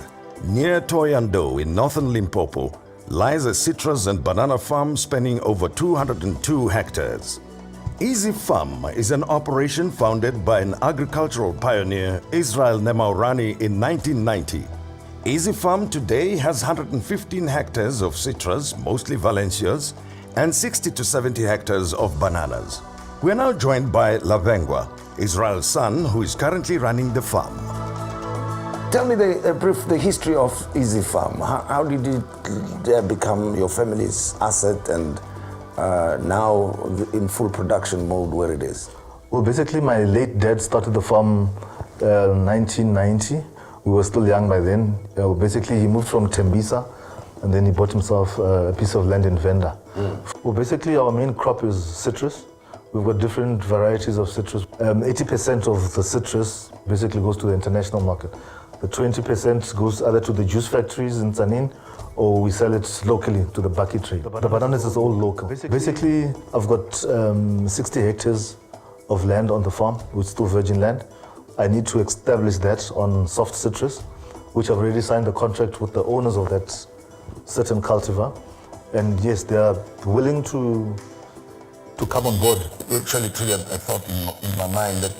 near Thohoyandou in northern Limpopo, lies a citrus and banana farm spanning over 202 hectares. Easy Farm is an operation founded by an agricultural pioneer, Israel Nemaurani, in 1990. Easy Farm today has 115 hectares of citrus, mostly Valencias, and 60 to 70 hectares of bananas. We are now joined by Lavengwa, Israel's son, who is currently running the farm. Tell me the history of Easy Farm. How did it become your family's asset and now in full production mode where it is? Well, basically my late dad started the farm in 1990. We were still young by then. Basically he moved from Tembisa and then he bought himself a piece of land in Venda. Well, basically our main crop is citrus. We've got different varieties of citrus. 80% of the citrus basically goes to the international market. The 20% goes either to the juice factories in Tsanin or we sell it locally to the Baki trade. The bananas is all local. Basically, I've got 60 hectares of land on the farm, which is still virgin land. I need to establish that on soft citrus, which I've already signed a contract with the owners of that certain cultivar. And yes, they are willing to come on board. You actually triggered a thought in my mind that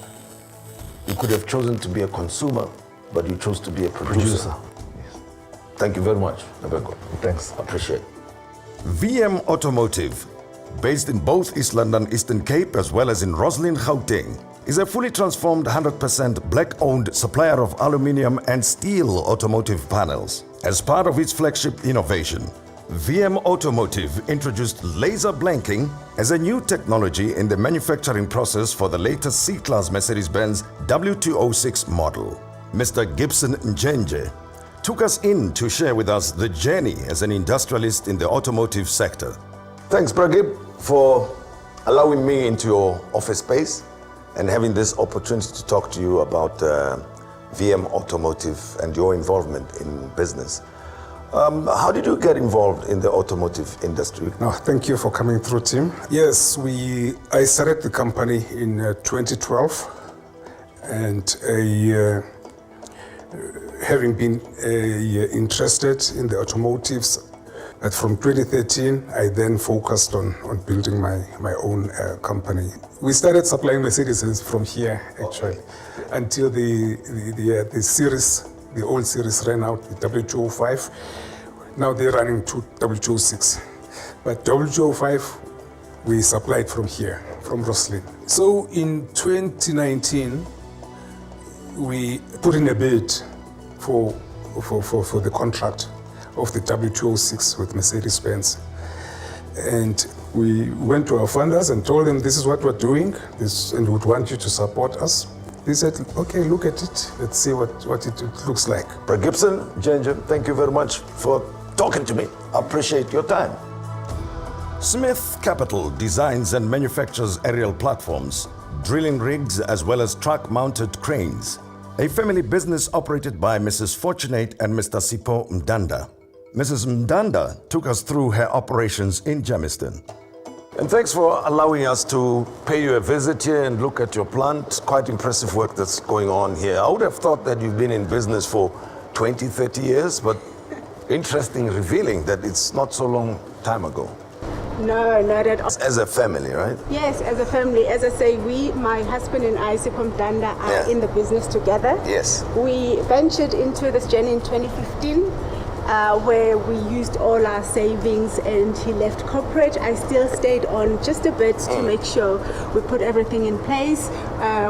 you could have chosen to be a consumer, but you chose to be a producer. Yes. Thank you very much, Lavengwa. Thanks. Appreciate it. VM Automotive, based in both East London, Eastern Cape, as well as in Roslyn, Gauteng, is a fully transformed 100% black-owned supplier of aluminium and steel automotive panels. As part of its flagship innovation, VM Automotive introduced laser blanking as a new technology in the manufacturing process for the latest C-Class Mercedes-Benz W206 model. Mr. Gibson Njenje took us in to share with us the journey as an industrialist in the automotive sector. Thanks, Bragib, for allowing me into your office space and having this opportunity to talk to you about VM Automotive and your involvement in business. How did you get involved in the automotive industry? No, thank you for coming through, Tim. Yes, I started the company in 2012, and having been interested in the automotives, but from 2013, I then focused on building my own company. We started supplying Mercedes from here, actually, until the series. The old series ran out, the W205. Now they're running to W206. But W205, we supplied from here, from Roslyn. So in 2019, we put in a bid for the contract of the W206 with Mercedes-Benz. And we went to our funders and told them this is what we're doing, and we would want you to support us. They said, okay, look at it. Let's see what it looks like. Brad Gibson, Ginger, thank you very much for talking to me. I appreciate your time. Smith Capital designs and manufactures aerial platforms, drilling rigs, as well as truck-mounted cranes. A family business operated by Mrs. Fortunate and Mr. Sipho Mdanda. Mrs. Mdanda took us through her operations in Germiston. And thanks for allowing us to pay you a visit here and look at your plant. Quite impressive work that's going on here. I would have thought that you've been in business for 20, 30 years, but interesting revealing that it's not so long time ago. No, not at all. As a family, right? Yes, as a family. As I say, my husband and I, Sipho Mdanda, are in the business together. Yes. We ventured into this journey in 2015. Where we used all our savings, and he left corporate. I still stayed on just a bit to make sure we put everything in place.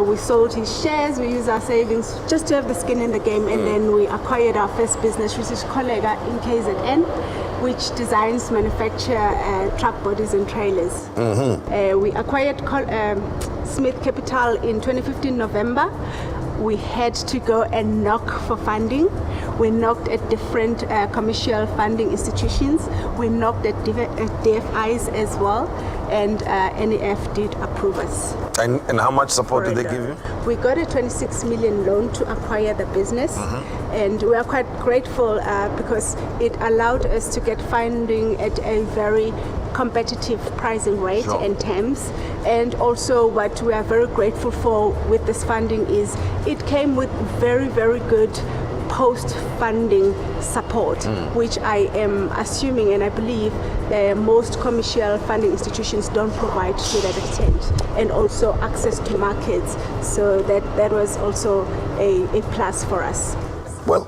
We sold his shares, we used our savings just to have the skin in the game, and then we acquired our first business, which is Kollega in KZN, which designs, manufacture truck bodies and trailers. We acquired Smith Capital in 2015 November. We had to go and knock for funding. We knocked at different commercial funding institutions. We knocked at DFIs as well, and NEF did approve us. And how much support did they give you? We got a 26 million loan to acquire the business, and we are quite grateful because it allowed us to get funding at a very competitive pricing rate and terms. And also what we are very grateful for with this funding is it came with very, very good post-funding support, which I am assuming and I believe most commercial funding institutions don't provide to that extent, and also access to markets. So that was also a plus for us. Well,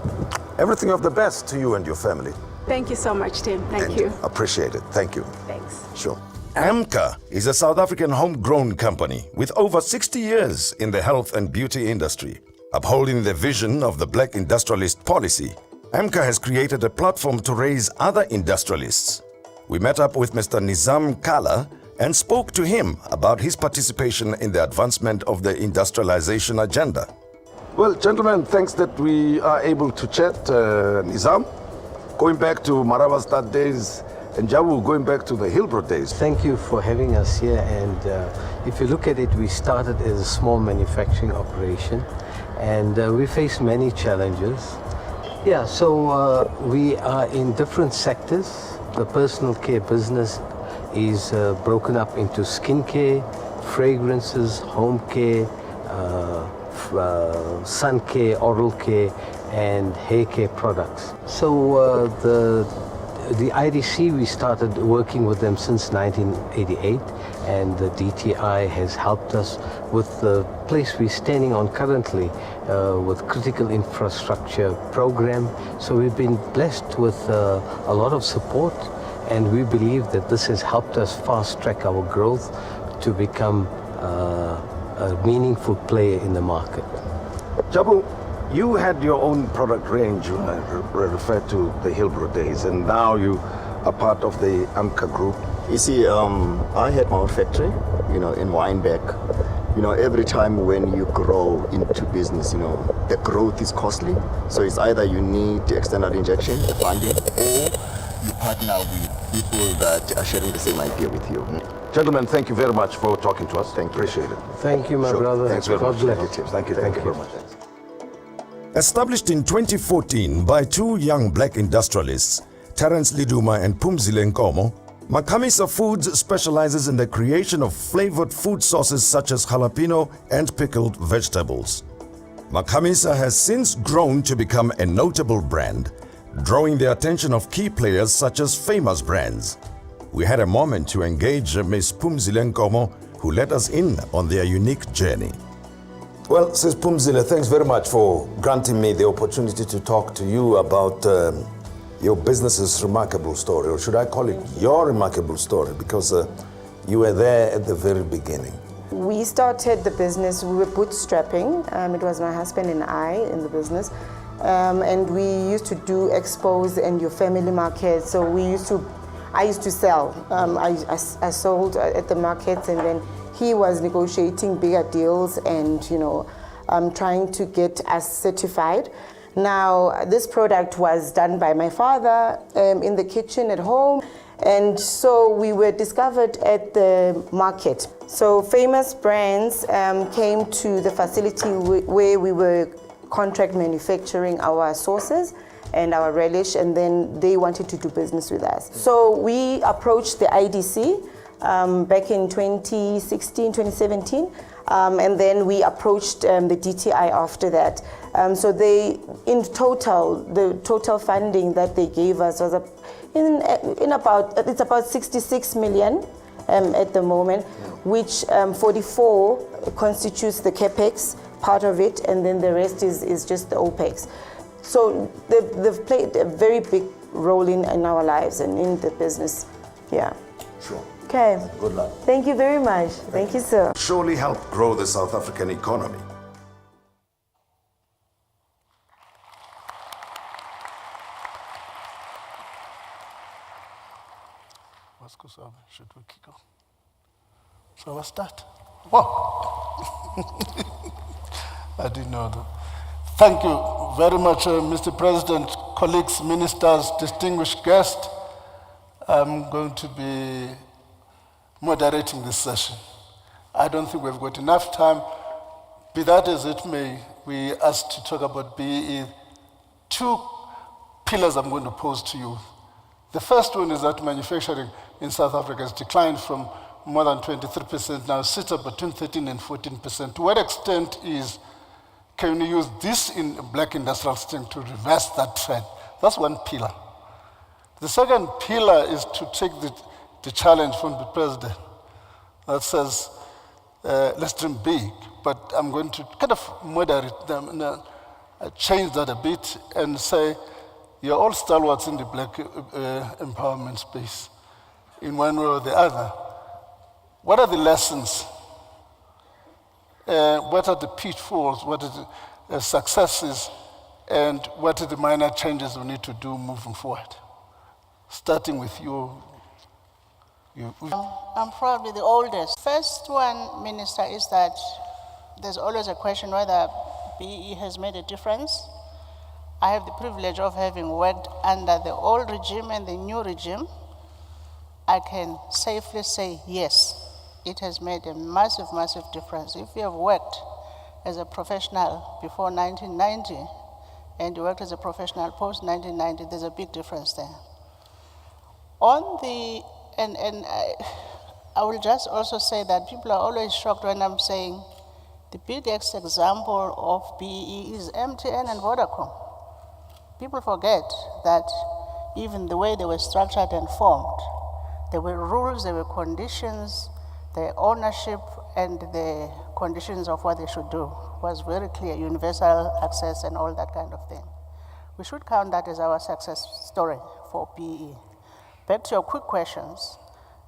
everything of the best to you and your family. Thank you so much, Tim. Thank you. Appreciate it. Thank you. Thanks. Sure. AMCA is a South African homegrown company with over 60 years in the health and beauty industry. Upholding the vision of the Black Industrialist policy, AMCA has created a platform to raise other industrialists. We met up with Mr. Nizam Kala and spoke to him about his participation in the advancement of the industrialization agenda. Well, gentlemen, thanks that we are able to chat. Nizam, going back to Maraba Stad days, and Jabu, going back to the Hillbrow days. Thank you for having us here. And if you look at it, we started as a small manufacturing operation, and we faced many challenges. Yeah, so we are in different sectors. The personal care business is broken up into skincare, fragrances, home care, sun care, oral care, and hair care products. So the IDC, we started working with them since 1988, and the DTI has helped us with the place we're standing on currently with critical infrastructure program. So we've been blessed with a lot of support, and we believe that this has helped us fast track our growth to become a meaningful player in the market. Jabu, you had your own product range, referred to the Hillbrow days, and now you are part of the AMCA group. You see, I had my own factory, in Weinberg. Every time when you grow into business, the growth is costly. So it's either you need external injection, funding, or you partner with people that are sharing the same idea with you. Gentlemen, thank you very much for talking to us. Appreciate it. Thank you, my brother. Thanks very much. Thank you very much. Established in 2014 by two young black industrialists, Terence Liduma and Phumzile Nkomo, Makamisa Foods specializes in the creation of flavored food sauces such as jalapeno and pickled vegetables. Makamisa has since grown to become a notable brand, drawing the attention of key players such as famous brands. We had a moment to engage Ms. Phumzile Nkomo, who led us in on their unique journey. Well, Sis Phumzile, thanks very much for granting me the opportunity to talk to you about your business's remarkable story, or should I call it your remarkable story, because you were there at the very beginning. We started the business, we were bootstrapping. It was my husband and I in the business. And we used to do expos and your family market. So I used to sell. I sold at the markets, and then he was negotiating bigger deals and trying to get us certified. Now, this product was done by my father in the kitchen at home, and so we were discovered at the market. So famous brands came to the facility where we were contract manufacturing our sauces and our relish, and then they wanted to do business with us. So we approached the IDC back in 2016, 2017, and then we approached the DTI after that. So in total, the total funding that they gave us was it's about 66 million at the moment, which 44 constitutes the capex part of it, and then the rest is just the OPEX. So they've played a very big role in our lives and in the business. Yeah. Sure. Okay. Good luck. Thank you very much. Thank you, sir. Surely help grow the South African economy. Should we kick off? So we'll start. Whoa. I didn't know that. Thank you very much, Mr. President, colleagues, ministers, distinguished guests. I'm going to be moderating this session. I don't think we've got enough time. Be that as it may, we asked to talk about BEE. Two pillars I'm going to pose to you. The first one is that manufacturing in South Africa has declined from more than 23%, now sits at between 13 and 14%. To what extent can you use this in black industrial strength to reverse that trend? That's one pillar. The second pillar is to take the challenge from the president that says, let's dream big, but I'm going to kind of moderate them, change that a bit and say, You're all stalwarts in the black empowerment space, in one way or the other. What are the lessons? What are the pitfalls? What are the successes? And what are the minor changes we need to do moving forward? Starting with you. I'm probably the oldest. First one, Minister, is that there's always a question whether BEE has made a difference. I have the privilege of having worked under the old regime and the new regime. I can safely say yes, it has made a massive, massive difference. If you have worked as a professional before 1990 and you worked as a professional post 1990, there's a big difference there. On the, I will just also say that people are always shocked when I'm saying the biggest example of BEE is MTN and Vodacom. People forget that even the way they were structured and formed, there were rules, there were conditions, the ownership and the conditions of what they should do was very clear, universal access and all that kind of thing. We should count that as our success story for BEE. Back to your quick questions,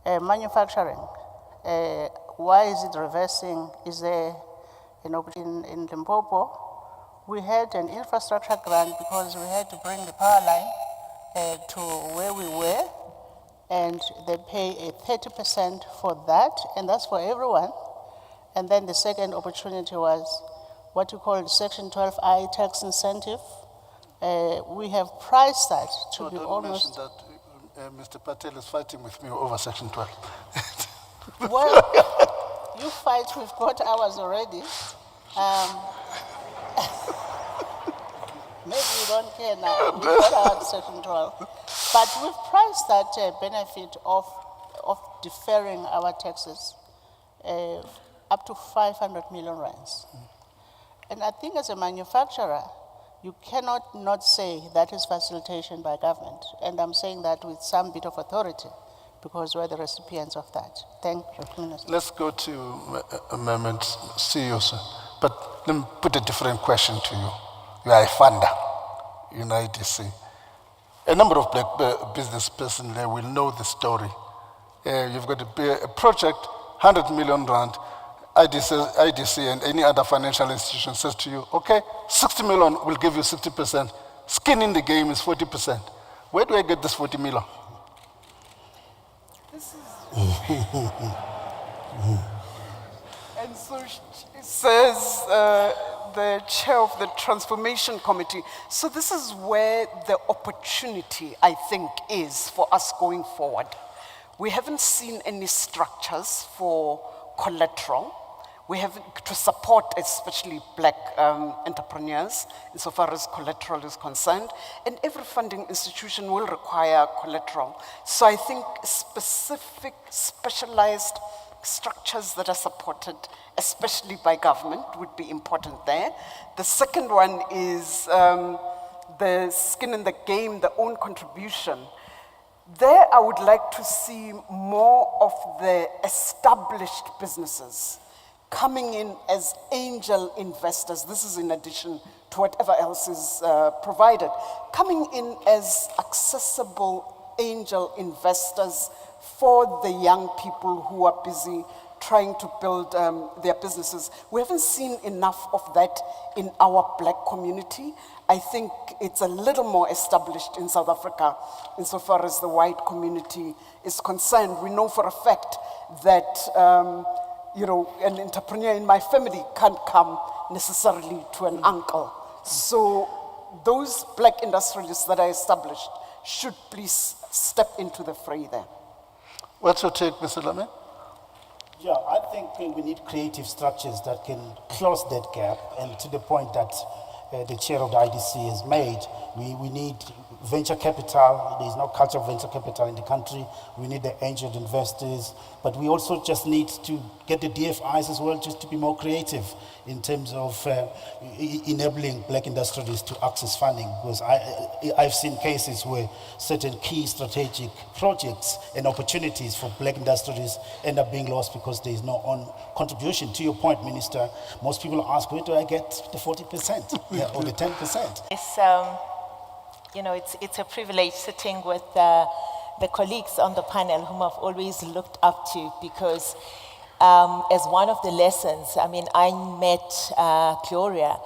manufacturing, why is it reversing? Is there an opportunity in Limpopo? We had an infrastructure grant because we had to bring the power line to where we were, and they pay a 30% for that, and that's for everyone. And then the second opportunity was what you call the Section 12I tax incentive. We have priced that to be almost... That Mr. Patel is fighting with me over Section 12. Well, you fight, we've got ours already. Maybe you don't care now. We've got our Section 12. But we've priced that benefit of deferring our taxes up to 500 million rands. And I think as a manufacturer, you cannot not say that is facilitation by government. And I'm saying that with some bit of authority because we're the recipients of that. Thank you, Minister. Let's go to Amendment C also. But let me put a different question to you. You are a funder in IDC. A number of black business persons there will know the story. You've got a project, 100 million rand, IDC and any other financial institution says to you, okay, 60 million will give you 60%. Skin in the game is 40%. Where do I get this 40 million? And so says the chair of the Transformation Committee. So this is where the opportunity, I think, is for us going forward. We haven't seen any structures for collateral. We have to support especially black entrepreneurs insofar as collateral is concerned, and every funding institution will require collateral. So I think specific, specialized structures that are supported, especially by government, would be important there. The second one is the skin in the game, the own contribution. There I would like to see more of the established businesses coming in as angel investors. This is in addition to whatever else is provided. Coming in as accessible angel investors for the young people who are busy trying to build their businesses. We haven't seen enough of that in our black community. I think it's a little more established in South Africa insofar as the white community is concerned. We know for a fact that an entrepreneur in my family can't come necessarily to an uncle. So those black industrialists that are established should please step into the fray there. What's your take, Mr. Lame? Yeah, I think we need creative structures that can close that gap, and to the point that the chair of the IDC has made, we need venture capital. There is no culture of venture capital in the country. We need the angel investors, but we also just need to get the DFIs as well, just to be more creative in terms of enabling black industrialists to access funding. Because I've seen cases where certain key strategic projects and opportunities for black industrialists end up being lost because there is no own contribution. To your point, Minister, most people ask, where do I get the 40% or the 10%? Yes, it's a privilege sitting with the colleagues on the panel whom I've always looked up to, because as one of the lessons, I met Gloria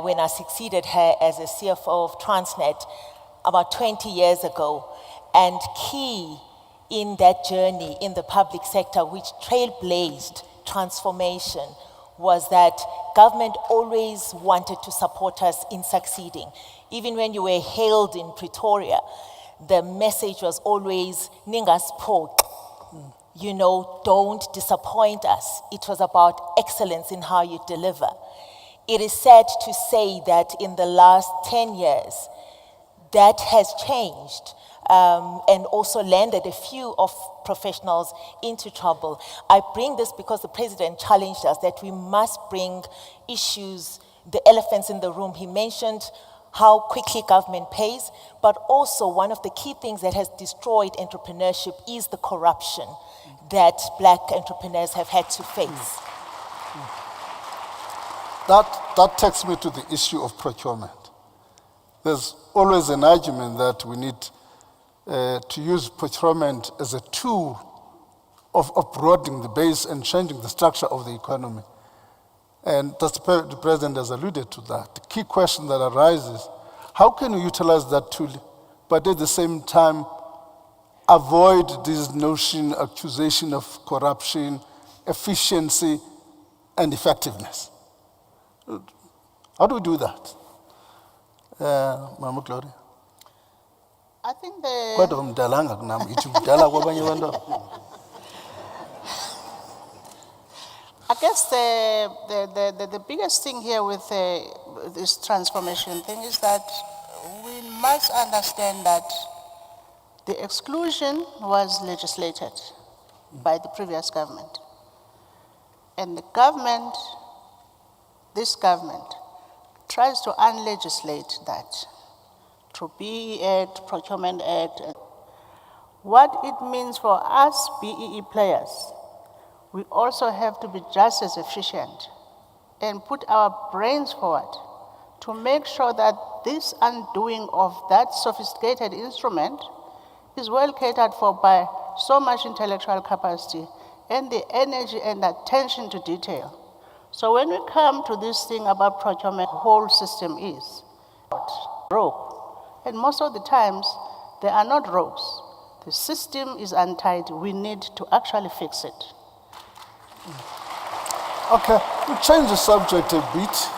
when I succeeded her as a CFO of Transnet about 20 years ago. And key in that journey in the public sector, which trailblazed transformation, was that government always wanted to support us in succeeding. Even when you were hailed in Pretoria, the message was always, Ningas Port, don't disappoint us. It was about excellence in how you deliver. It is sad to say that in the last 10 years, that has changed. And also landed a few of professionals into trouble. I bring this because the president challenged us that we must bring issues, the elephants in the room. He mentioned how quickly government pays, but also one of the key things that has destroyed entrepreneurship is the corruption that black entrepreneurs have had to face. That takes me to the issue of procurement. There's always an argument that we need to use procurement as a tool of broadening the base and changing the structure of the economy. And the president has alluded to that. The key question that arises, how can you utilize that tool, but at the same time avoid this notion, accusation of corruption, efficiency, and effectiveness? How do we do that? Mama Gloria. I think I guess the biggest thing here with this transformation thing is that we must understand that the exclusion was legislated by the previous government. And the government, this government, tries to unlegislate that through BEE Act, Procurement Act. What it means for us BEE players, we also have to be just as efficient and put our brains forward to make sure that this undoing of that sophisticated instrument is well catered for by so much intellectual capacity and the energy and attention to detail. So when we come to this thing about procurement, the whole system is broke. And most of the times, they are not rogues. The system is untied. We need to actually fix it. Okay, we change the subject a bit.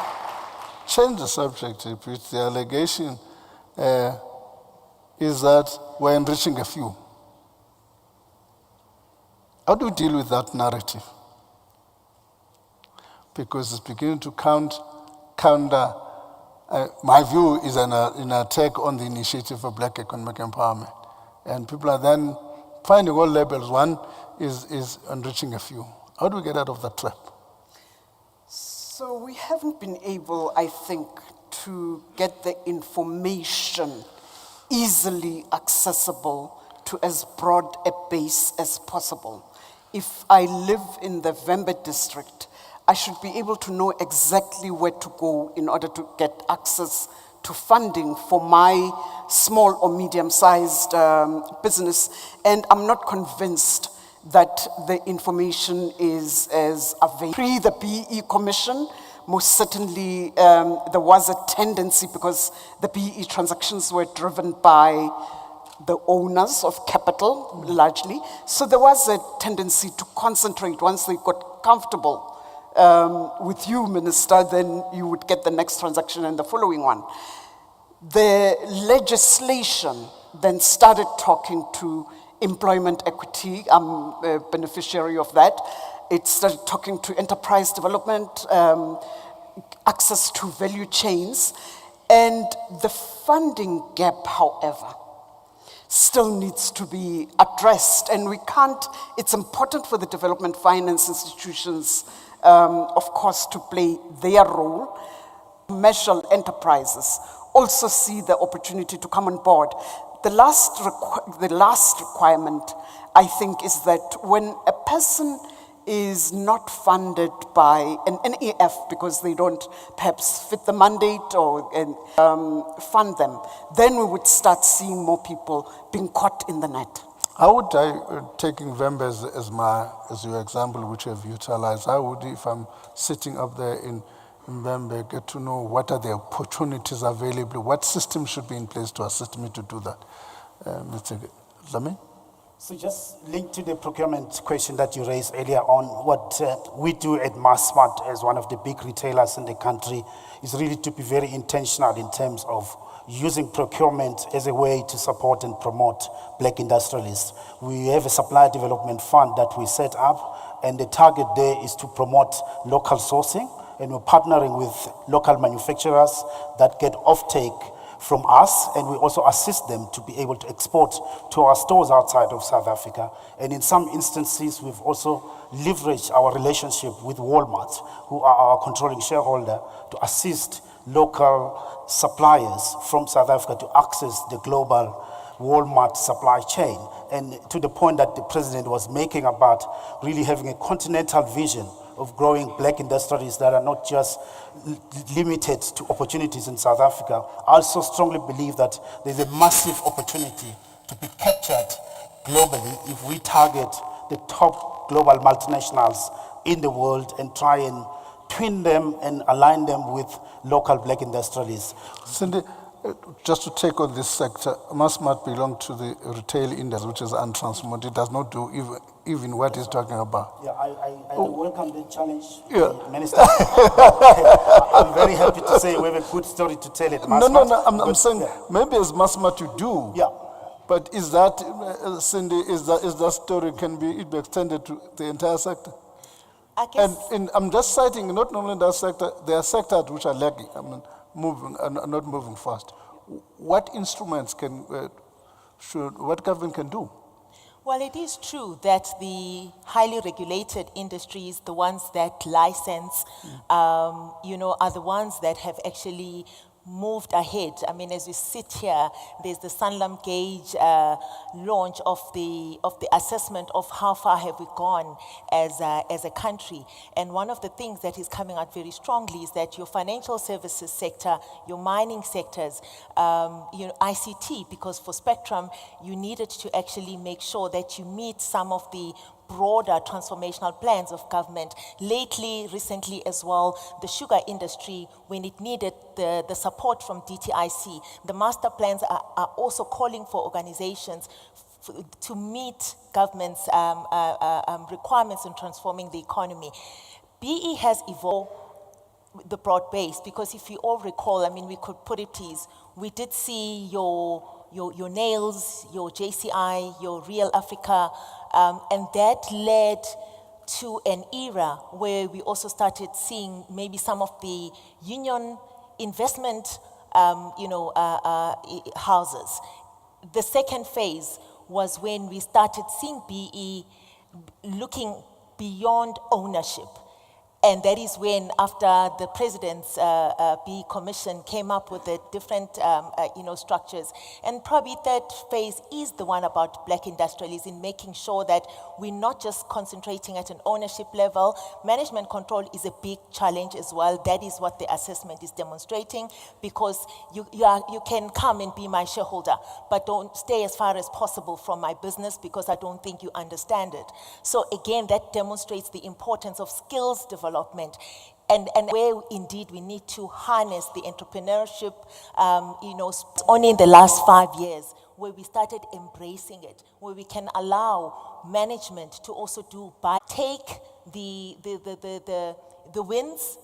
The allegation is that we're enriching a few. How do we deal with that narrative? Because it's beginning to counter. My view is an attack on the initiative for black economic empowerment. And people are then finding all labels. One is enriching a few. How do we get out of that trap? So we haven't been able, I think, to get the information easily accessible to as broad a base as possible. If I live in the Vembe district, I should be able to know exactly where to go in order to get access to funding for my small or medium-sized business. And I'm not convinced that the information is as available. Pre the BEE Commission, most certainly there was a tendency, because the BEE transactions were driven by the owners of capital, largely. So there was a tendency to concentrate. Once they got comfortable with you, Minister, then you would get the next transaction and the following one. The legislation then started talking to employment equity. I'm a beneficiary of that. It started talking to enterprise development, access to value chains, and the funding gap, however, still needs to be addressed. And we can't, it's important for the development finance institutions, of course, to play their role. Commercial enterprises also see the opportunity to come on board. The last requirement, I think, is that when a person is not funded by an NEF because they don't perhaps fit the mandate or fund them, then we would start seeing more people being caught in the net. How would I, taking Vembe as your example, which you have utilized, how would, if I'm sitting up there in Vembe, get to know what are the opportunities available, what system should be in place to assist me to do that? Mr. Zame? So just linked to the procurement question that you raised earlier on, what we do at Massmart as one of the big retailers in the country is really to be very intentional in terms of using procurement as a way to support and promote black industrialists. We have a supplier development fund that we set up, and the target there is to promote local sourcing, and we're partnering with local manufacturers that get offtake from us, and we also assist them to be able to export to our stores outside of South Africa. And in some instances, we've also leveraged our relationship with Walmart, who are our controlling shareholder, to assist local suppliers from South Africa to access the global Walmart supply chain. And to the point that the president was making about really having a continental vision of growing black industries that are not just limited to opportunities in South Africa. I also strongly believe that there's a massive opportunity to be captured globally if we target the top global multinationals in the world and try and twin them and align them with local black industrialists. Cindy, just to take on this sector, Massmart belongs to the retail industry, which is untransformed. It does not do even what he's talking about. Yeah, I welcome the challenge, Minister. I'm very happy to say we have a good story to tell at Massmart. No, I'm saying maybe as Massmart you do. Yeah. But is that, Cindy, is that story can be extended to the entire sector? I guess. And I'm just citing not only that sector, there are sectors which are lagging. I mean, not moving fast. What instruments what government can do? Well, it is true that the highly regulated industries, the ones that license, are the ones that have actually moved ahead. I mean, as we sit here, there's the Sanlam Gauge launch of the assessment of how far have we gone as a country. And one of the things that is coming out very strongly is that your financial services sector, your mining sectors, ICT, because for Spectrum, you needed to actually make sure that you meet some of the broader transformational plans of government. Recently as well, the sugar industry, when it needed the support from DTIC, the master plans are also calling for organizations to meet government's requirements in transforming the economy. BE has evolved the broad base, because if you all recall, I mean, we could put it is, we did see your NAILS, your JCI, your Real Africa, and that led to an era where we also started seeing maybe some of the union investment, houses. The second phase was when we started seeing BE looking beyond ownership. And that is when, after the president's BE commission came up with the different, structures. And probably that phase is the one about black industrialists, in making sure that we're not just concentrating at an ownership level. Management control is a big challenge as well. That is what the assessment is demonstrating, because you can come and be my shareholder, but don't stay as far as possible from my business, because I don't think you understand it. So again, that demonstrates the importance of skills development. And where indeed we need to harness the entrepreneurship, only in the last 5 years where we started embracing it, where we can allow management to also take the wins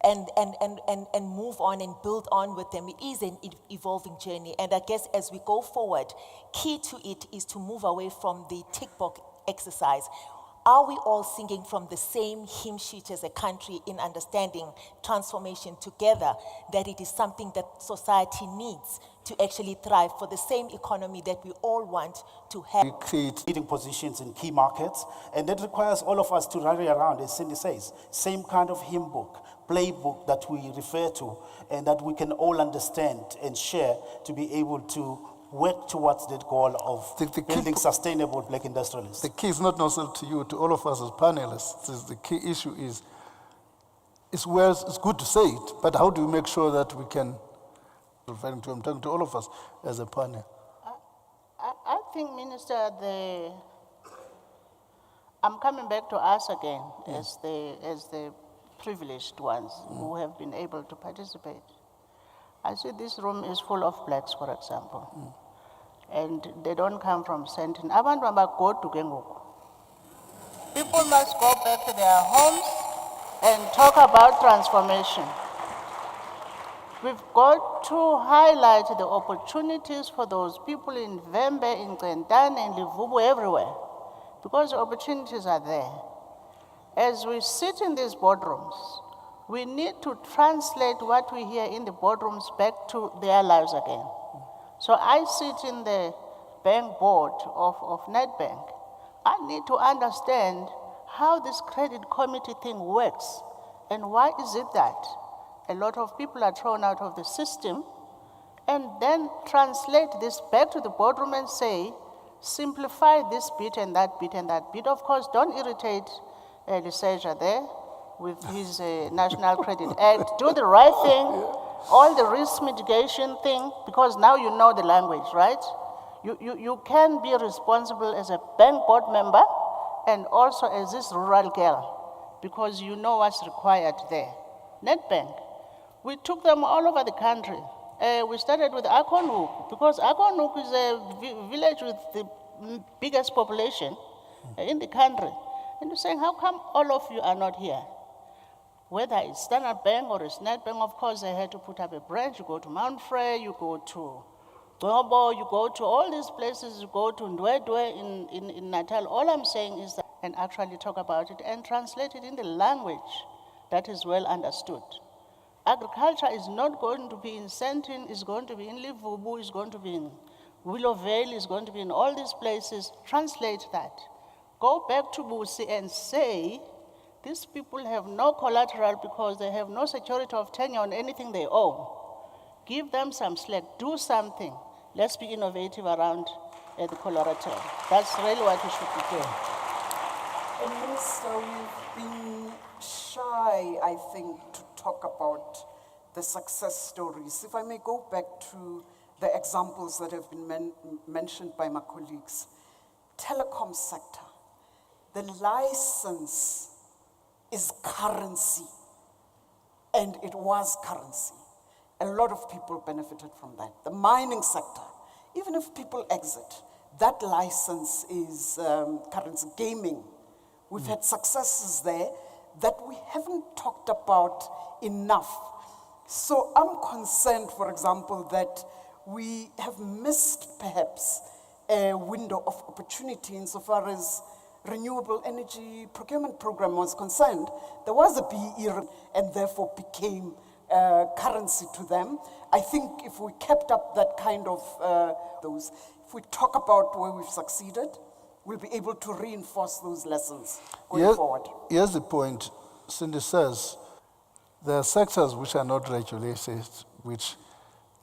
and move on and build on with them. It is an evolving journey, and I guess as we go forward, key to it is to move away from the tick box exercise. Are we all singing from the same hymn sheet as a country in understanding transformation together, that it is something that society needs to actually thrive for the same economy that we all want to have? We create leading positions in key markets, and that requires all of us to rally around, as Cindy says, same kind of hymn book, playbook that we refer to, and that we can all understand and share to be able to work towards that goal of building sustainable black industrialists. The key is not necessarily to you, to all of us as panelists. The key issue is where it's good to say it, but how do we make sure that we can, I'm talking to all of us as a panel. I think, Minister, I'm coming back to us again as the privileged ones who have been able to participate. I see this room is full of blacks, for example, and they don't come from Sentin. Abantu abago to Gengoku. People must go back to their homes and talk about transformation. We've got to highlight the opportunities for those people in Vembe, in Glendane, in Livubu, everywhere, because the opportunities are there. As we sit in these boardrooms, we need to translate what we hear in the boardrooms back to their lives again. So I sit in the bank board of Nedbank. I need to understand how this credit committee thing works and why is it that a lot of people are thrown out of the system, and then translate this back to the boardroom and say, simplify this bit and that bit and that bit. Of course, don't irritate Lysaja there with his National Credit Act. Do the right thing, all the risk mitigation thing, because now you know the language, right? You can be responsible as a bank board member and also as this rural girl, because you know what's required there. Nedbank, we took them all over the country. We started with Akonhoek, because Akonhoek is a village with the biggest population in the country. And you're saying, how come all of you are not here? Whether it's Standard Bank or it's Nedbank, of course, they had to put up a branch. You go to Mount Frere, you go to Dobo, you go to all these places, you go to Ndwedwe in Natal. All I'm saying is that, and actually talk about it and translate it in the language that is well understood. Agriculture is not going to be in Sentin, it's going to be in Livubu, it's going to be in Willowvale, it's going to be in all these places. Translate that. Go back to Busi and say, these people have no collateral because they have no security of tenure on anything they own. Give them some slack, do something. Let's be innovative around the collateral. That's really what we should be doing. And Minister, we've been shy, I think, to talk about the success stories. If I may go back to the examples that have been mentioned by my colleagues. Telecom sector, the license is currency, and it was currency. A lot of people benefited from that. The mining sector, even if people exit, that license is currency. Gaming, we've had successes there that we haven't talked about enough. So I'm concerned, for example, that we have missed perhaps a window of opportunity insofar as renewable energy procurement program was concerned. There was a BE and therefore became currency to them. I think if we kept up that kind of if we talk about where we've succeeded, we'll be able to reinforce those lessons going forward. Here's the point. Cindy says there are sectors which are not regulated, which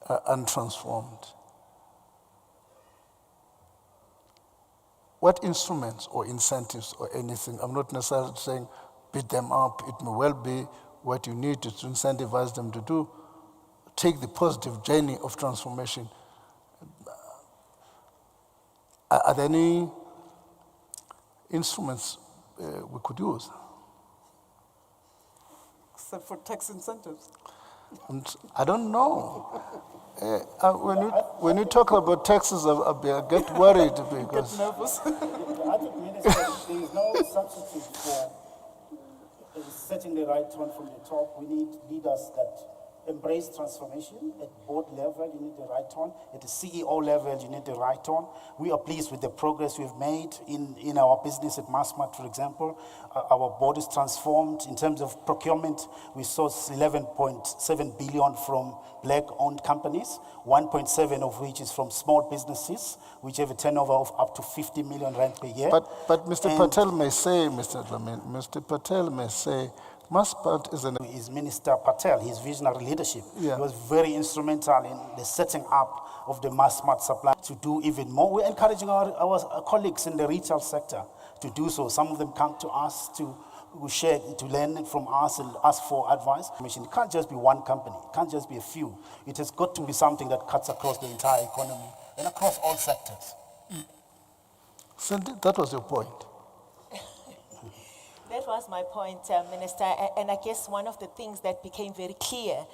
are untransformed. What instruments or incentives or anything, I'm not necessarily saying beat them up, it may well be what you need to incentivize them to do, take the positive journey of transformation. Are there any instruments we could use? Except for tax incentives. And I don't know. When you talk about taxes, I get worried because... Get nervous. I think, Minister, there is no substitute for setting the right tone from the top. We need leaders that embrace transformation. At board level, you need the right tone. At the CEO level, you need the right tone. We are pleased with the progress we've made in our business at Massmart, for example. Our board is transformed. In terms of procurement, we sourced 11.7 billion from black-owned companies, 1.7 of which is from small businesses, which have a turnover of up to 50 million rand per year. But Mr. Patel may say, Mr. Patel may say, Massmart is Minister Patel, his visionary leadership. Yeah. He was very instrumental in the setting up of the mass smart supply to do even more. We're encouraging our colleagues in the retail sector to do so. Some of them come to us to share, to learn from us and ask for advice. It can't just be one company. It can't just be a few. It has got to be something that cuts across the entire economy and across all sectors. Cindy, that was your point. That was my point, Minister. And I guess one of the things that became very clear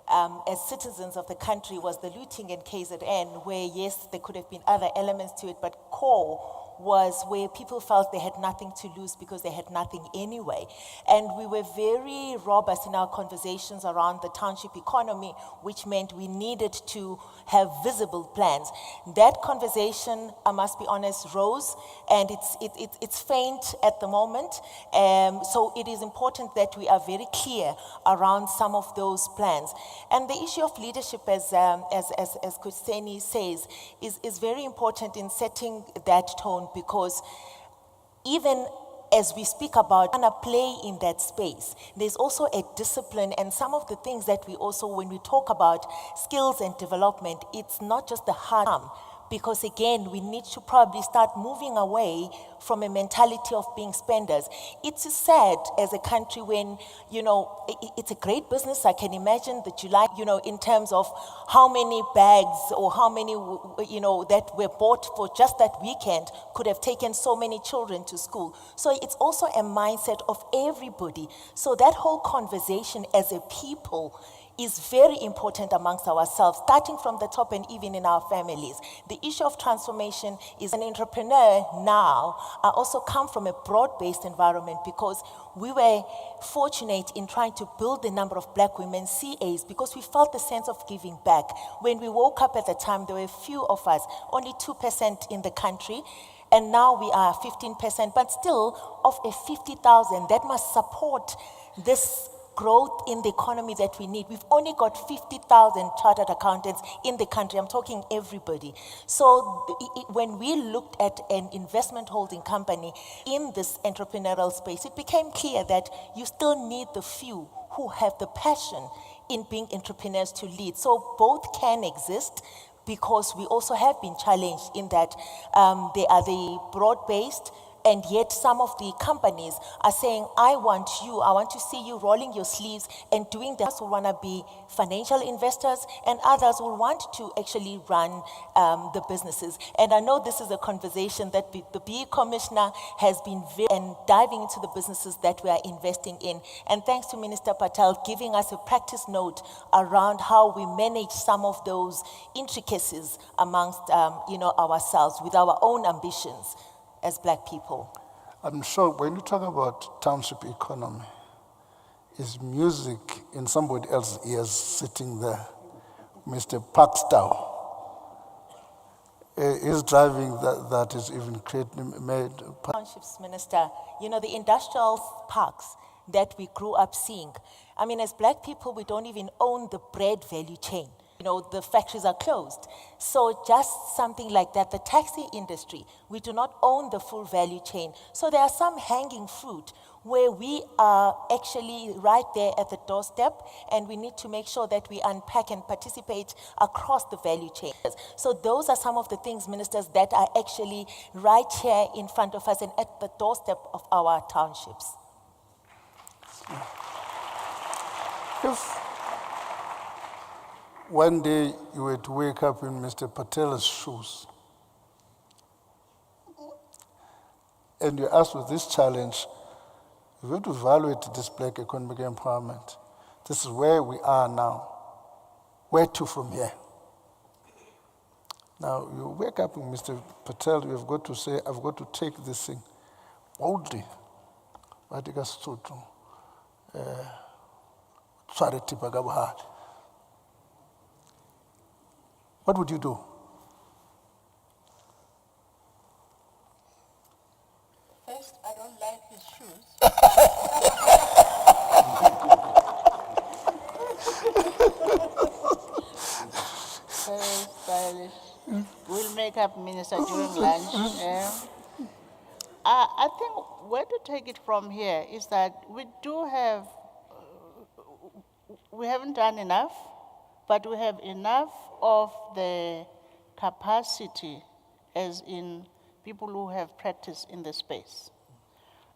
as citizens of the country was the looting in KZN, where, yes, there could have been other elements to it, but core was where people felt they had nothing to lose because they had nothing anyway. And we were very robust in our conversations around the township economy, which meant we needed to have visible plans. That conversation, I must be honest, rose, and it's faint at the moment. So it is important that we are very clear around some of those plans. And the issue of leadership, as Kuseni says, is very important in setting that tone, because even as we speak about and play in that space, there's also a discipline, and some of the things that we also, when we talk about skills and development, it's not just the hard, because again, we need to probably start moving away from a mentality of being spenders. It's sad as a country when, it's a great business. I can imagine that in terms of how many bags or how many, that were bought for just that weekend could have taken so many children to school. So it's also a mindset of everybody. So that whole conversation as a people is very important amongst ourselves, starting from the top and even in our families. The issue of transformation is an entrepreneur now. I also come from a broad-based environment because we were fortunate in trying to build the number of black women CAs because we felt the sense of giving back. When we woke up at the time, there were a few of us, only 2% in the country, and now we are 15%, but still of a 50,000 that must support this growth in the economy that we need. We've only got 50,000 chartered accountants in the country. I'm talking everybody. So when we looked at an investment holding company in this entrepreneurial space, it became clear that you still need the few who have the passion in being entrepreneurs to lead. So both can exist, because we also have been challenged in that they are the broad-based, and yet some of the companies are saying, I want to see you rolling your sleeves and doing that. Others will want to be financial investors, and others will want to actually run the businesses. And I know this is a conversation that the BE Commissioner has been diving into the businesses that we are investing in. And thanks to Minister Patel giving us a practice note around how we manage some of those intricacies amongst ourselves with our own ambitions as black people. I'm sure when you talk about township economy, it's music in somebody else's ears sitting there. Mr. Parkstow is driving that is even made. Townships, Minister, the industrial parks that we grew up seeing. I mean, as black people, we don't even own the bread value chain. The factories are closed. So just something like that, the taxi industry, we do not own the full value chain. So there are some hanging fruit where we are actually right there at the doorstep, and we need to make sure that we unpack and participate across the value chain. So those are some of the things, ministers, that are actually right here in front of us and at the doorstep of our townships. If one day you were to wake up in Mr. Patel's shoes, and you're asked with this challenge, you have to evaluate this black economic empowerment. This is where we are now. Where to from here? Now, you wake up with Mr. Patel, you've got to say, I've got to take this thing boldly. What would you do? First, I don't like his shoes. Very stylish. We'll make up, Minister, during lunch. I think where to take it from here is that we do have, we haven't done enough, but we have enough of the capacity, as in people who have practice in the space.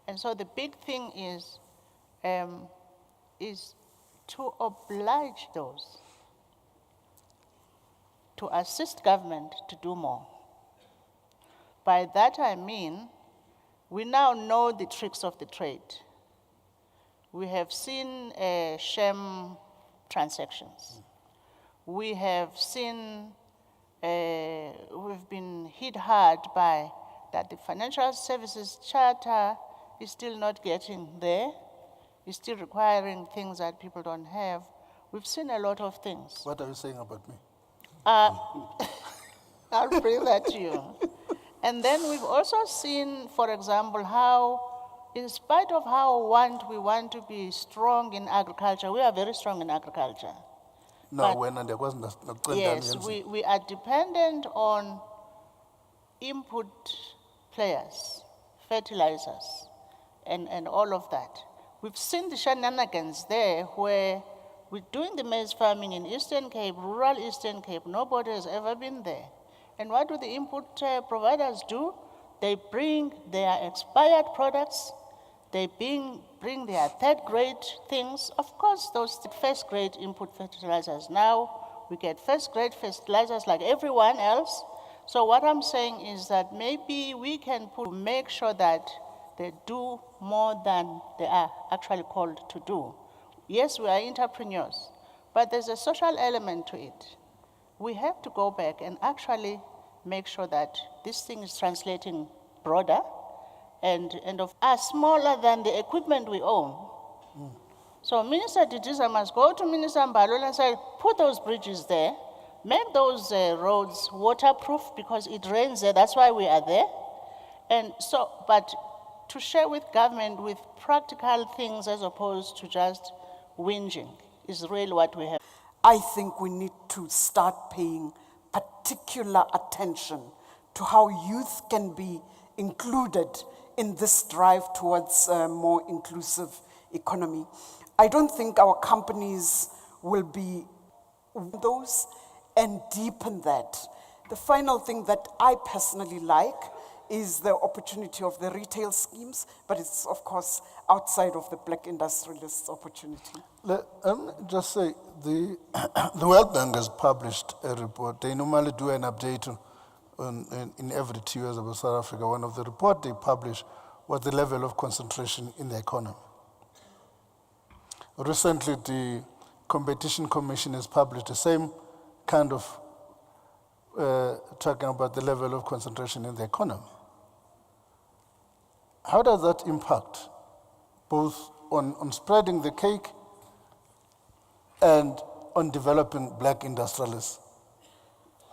And so the big thing is to oblige those, to assist government to do more. By that I mean, we now know the tricks of the trade. We have seen sham transactions. We have seen, we've been hit hard by that the Financial Services Charter is still not getting there. It's still requiring things that people don't have. We've seen a lot of things. What are you saying about me? I'll bring that to you. And then we've also seen, for example, how, in spite of how we want to be strong in agriculture, we are very strong in agriculture. No, when there wasn't yes, we are dependent on input players, fertilizers, and all of that. We've seen the shenanigans there where we're doing the maize farming in Eastern Cape, rural Eastern Cape. Nobody has ever been there. And what do the input providers do? They bring their expired products, they bring their third-grade things. Of course, those first-grade input fertilizers. Now, we get first-grade fertilizers like everyone else. So what I'm saying is that maybe we can make sure that they do more than they are actually called to do. Yes, we are entrepreneurs, but there's a social element to it. We have to go back and actually make sure that this thing is translating broader and are smaller than the equipment we own. So Minister Didiza must go to Minister Mbalula and say, put those bridges there, make those roads waterproof because it rains there, that's why we are there. And so, but to share with government with practical things as opposed to just whinging is really what we have. I think we need to start paying particular attention to how youth can be included in this drive towards a more inclusive economy. I don't think our companies will be those and deepen that. The final thing that I personally like is the opportunity of the retail schemes, but it's of course outside of the Black Industrialists opportunity. Let me just say, the World Bank has published a report. They normally do an update in every 2 years about South Africa. One of the reports they published was the level of concentration in the economy. Recently, the Competition Commission has published the same kind of talking about the level of concentration in the economy. How does that impact both on spreading the cake and on developing black industrialists?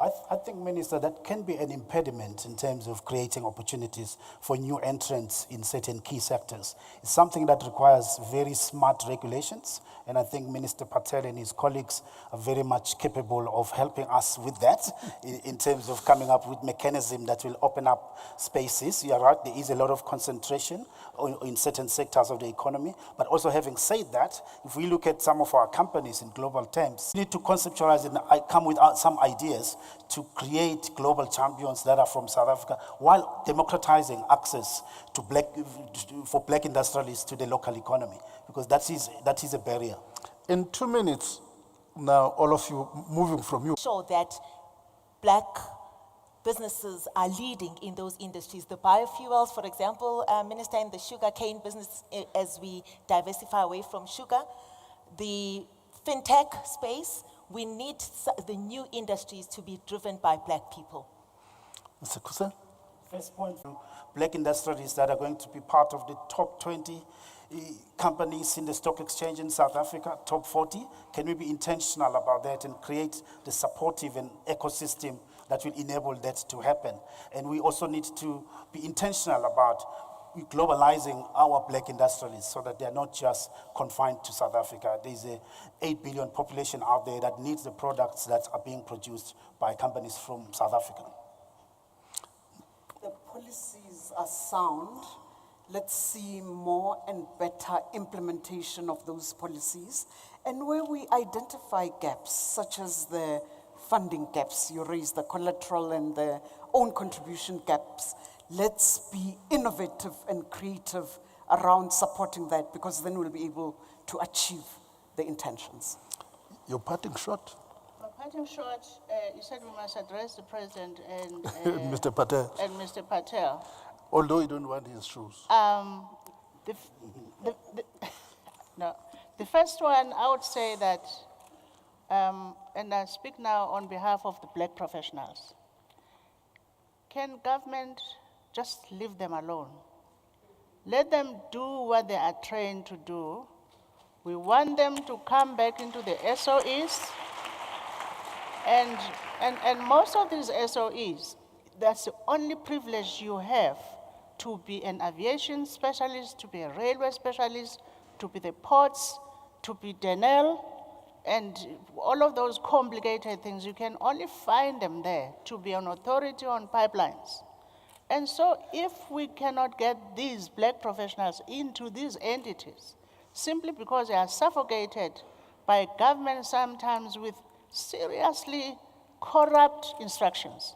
I think, Minister, that can be an impediment in terms of creating opportunities for new entrants in certain key sectors. It's something that requires very smart regulations, and I think Minister Patel and his colleagues are very much capable of helping us with that in terms of coming up with mechanisms that will open up spaces. You are right, there is a lot of concentration in certain sectors of the economy, but also having said that, if we look at some of our companies in global terms, we need to conceptualize and come with some ideas to create global champions that are from South Africa while democratizing access to for black industrialists to the local economy, because that is a barrier. In 2 minutes, now all of you moving from you. Sure that black businesses are leading in those industries. The biofuels, for example, Minister, in the sugar cane business, as we diversify away from sugar, the fintech space, we need the new industries to be driven by black people. Mr. Kusa? First point, black industrialists that are going to be part of the top 20 companies in the stock exchange in South Africa, top 40. Can we be intentional about that and create the supportive and ecosystem that will enable that to happen? And we also need to be intentional about globalizing our black industrialists so that they're not just confined to South Africa. There's an 8 billion population out there that needs the products that are being produced by companies from South Africa. The policies are sound. Let's see more and better implementation of those policies. And where we identify gaps, such as the funding gaps. You raised the collateral and the own contribution gaps. Let's be innovative and creative around supporting that, because then we'll be able to achieve the intentions. Your parting shot. My parting shot, you said we must address the President and Mr. Patel. And Mr. Patel. Although you don't want his shoes. No, the first one, I would say that, and I speak now on behalf of the black professionals. Can government just leave them alone? Let them do what they are trained to do. We want them to come back into the SOEs. And most of these SOEs, that's the only privilege you have, to be an aviation specialist, to be a railway specialist, to be the ports, to be Denel, and all of those complicated things. You can only find them there, to be an authority on pipelines. And so if we cannot get these black professionals into these entities, simply because they are suffocated by government sometimes with seriously corrupt instructions,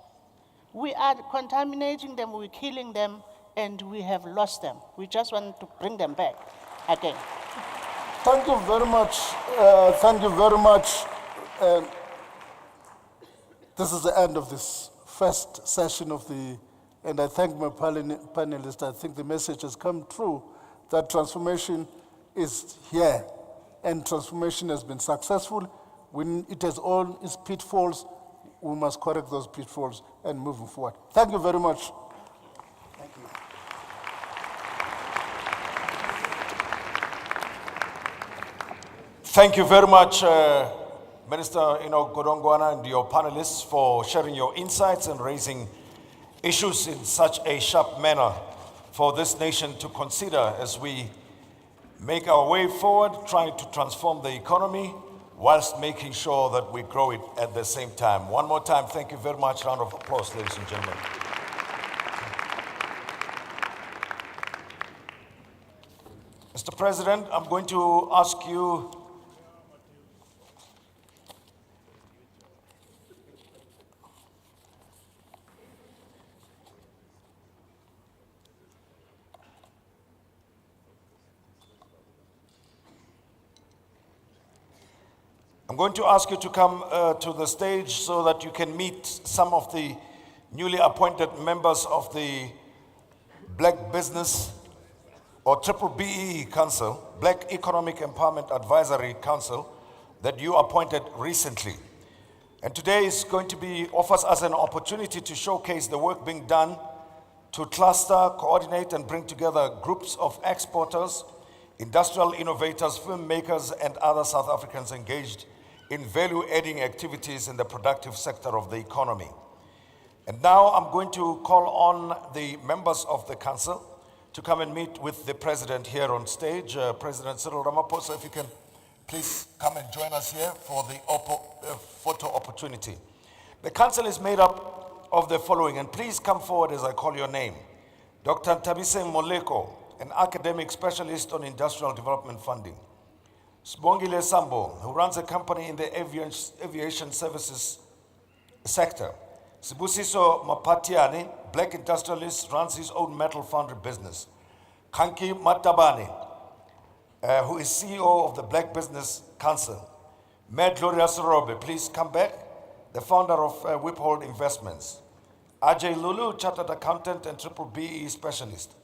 we are contaminating them, we're killing them, and we have lost them. We just want to bring them back again. Thank you very much. Thank you very much. This is the end of this first session of the, and I thank my panelists. I think the message has come through that transformation is here, and transformation has been successful. When it has all its pitfalls, we must correct those pitfalls and move forward. Thank you very much. Thank you. Thank you very much, Minister Godongwana and your panelists, for sharing your insights and raising issues in such a sharp manner for this nation to consider as we make our way forward, trying to transform the economy whilst making sure that we grow it at the same time. One more time, thank you very much. Round of applause, ladies and gentlemen. Mr. President, I'm going to ask you to come to the stage so that you can meet some of the newly appointed members of the Black Business or Triple BEE Council, Black Economic Empowerment Advisory Council, that you appointed recently. And today is going to offers us an opportunity to showcase the work being done to cluster, coordinate, and bring together groups of exporters, industrial innovators, filmmakers, and other South Africans engaged in value-adding activities in the productive sector of the economy. And now I'm going to call on the members of the council to come and meet with the president here on stage. President Cyril Ramaphosa, if you can please come and join us here for the photo opportunity. The council is made up of the following, and please come forward as I call your name. Dr. Tabise Moleko, an academic specialist on industrial development funding. Sbongile Sambo, who runs a company in the aviation services sector. Sibusiso Mapatiani, black industrialist, runs his own metal foundry business. Kanki Matabane, who is CEO of the Black Business Council. Mayor Gloria Sorobe, please come back, the founder of Whiphold Investments. Ajay Lulu, chartered accountant and Triple BE specialist.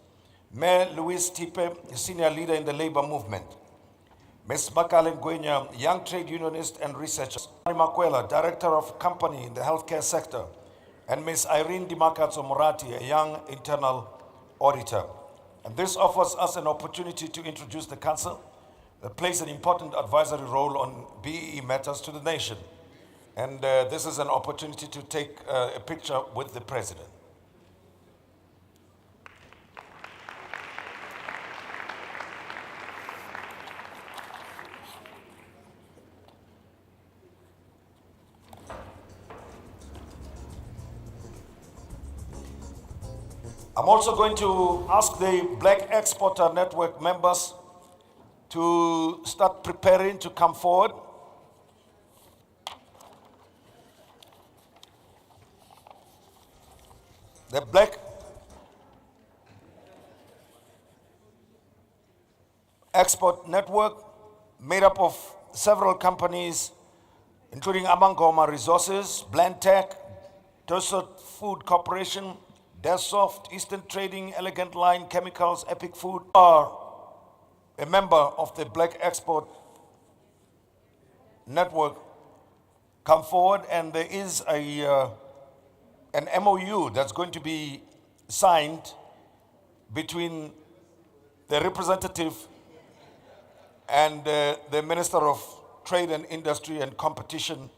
Mayor Louis Tipe, senior leader in the labor movement. Ms. Makalen Gwenya, young trade unionist and researcher. Makwela, director of company in the healthcare sector. And Ms. Irene Dimakatso Morati, a young internal auditor. And this offers us an opportunity to introduce the council that plays an important advisory role on BEE matters to the nation. And this is an opportunity to take a picture with the president. I'm also going to ask the Black Exporter Network members to start preparing to come forward. The Black Export Network, made up of several companies, including Amangoma Resources, Blendtech, Desert Food Corporation, Desoft, Eastern Trading, Elegant Line Chemicals, Epic Food, are a member of the Black Export Network, come forward, and there is an MOU that's going to be signed between the representative and the Minister of Trade and Industry and Competition,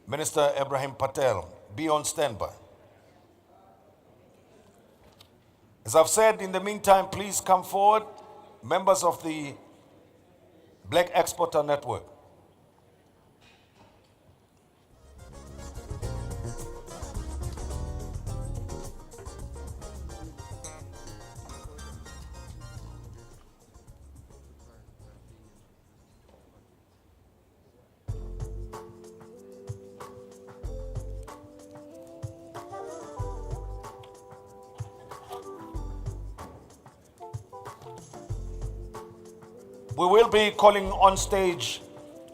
Minister Ibrahim Patel. Be on standby. As I've said, in the meantime, please come forward, members of the Black Exporter Network. We will be calling on stage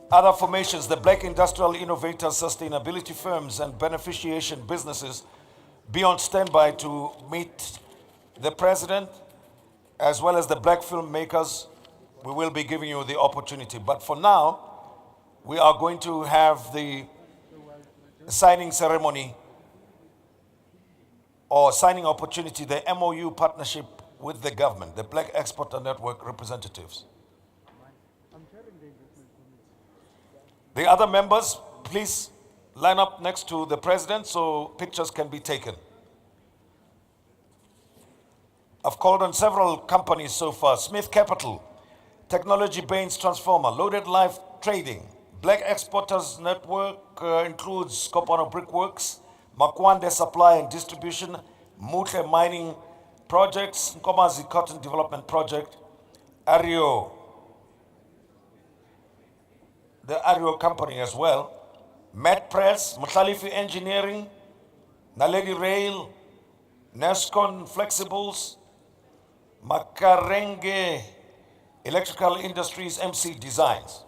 other formations, the Black Industrial Innovators, Sustainability Firms, and Beneficiation Businesses. Be on standby to meet the President, as well as the Black filmmakers. We will be giving you the opportunity. But for now, we are going to have the signing ceremony or signing opportunity, the MOU partnership with the government, the Black Exporter Network representatives. The other members, please line up next to the President so pictures can be taken. I've called on several companies so far: Smith Capital, Technology Bains Transformer, Loaded Life Trading. Black Exporters Network includes Kopano Brickworks, Makwande Supply and Distribution, Mutle Mining Projects, Nkomazi Cotton Development Project, Ario, the Ario company as well, Met Press, Mukhalifi Engineering, Naledi Rail, Nescon Flexibles, Makarenge Electrical Industries, MC Designs.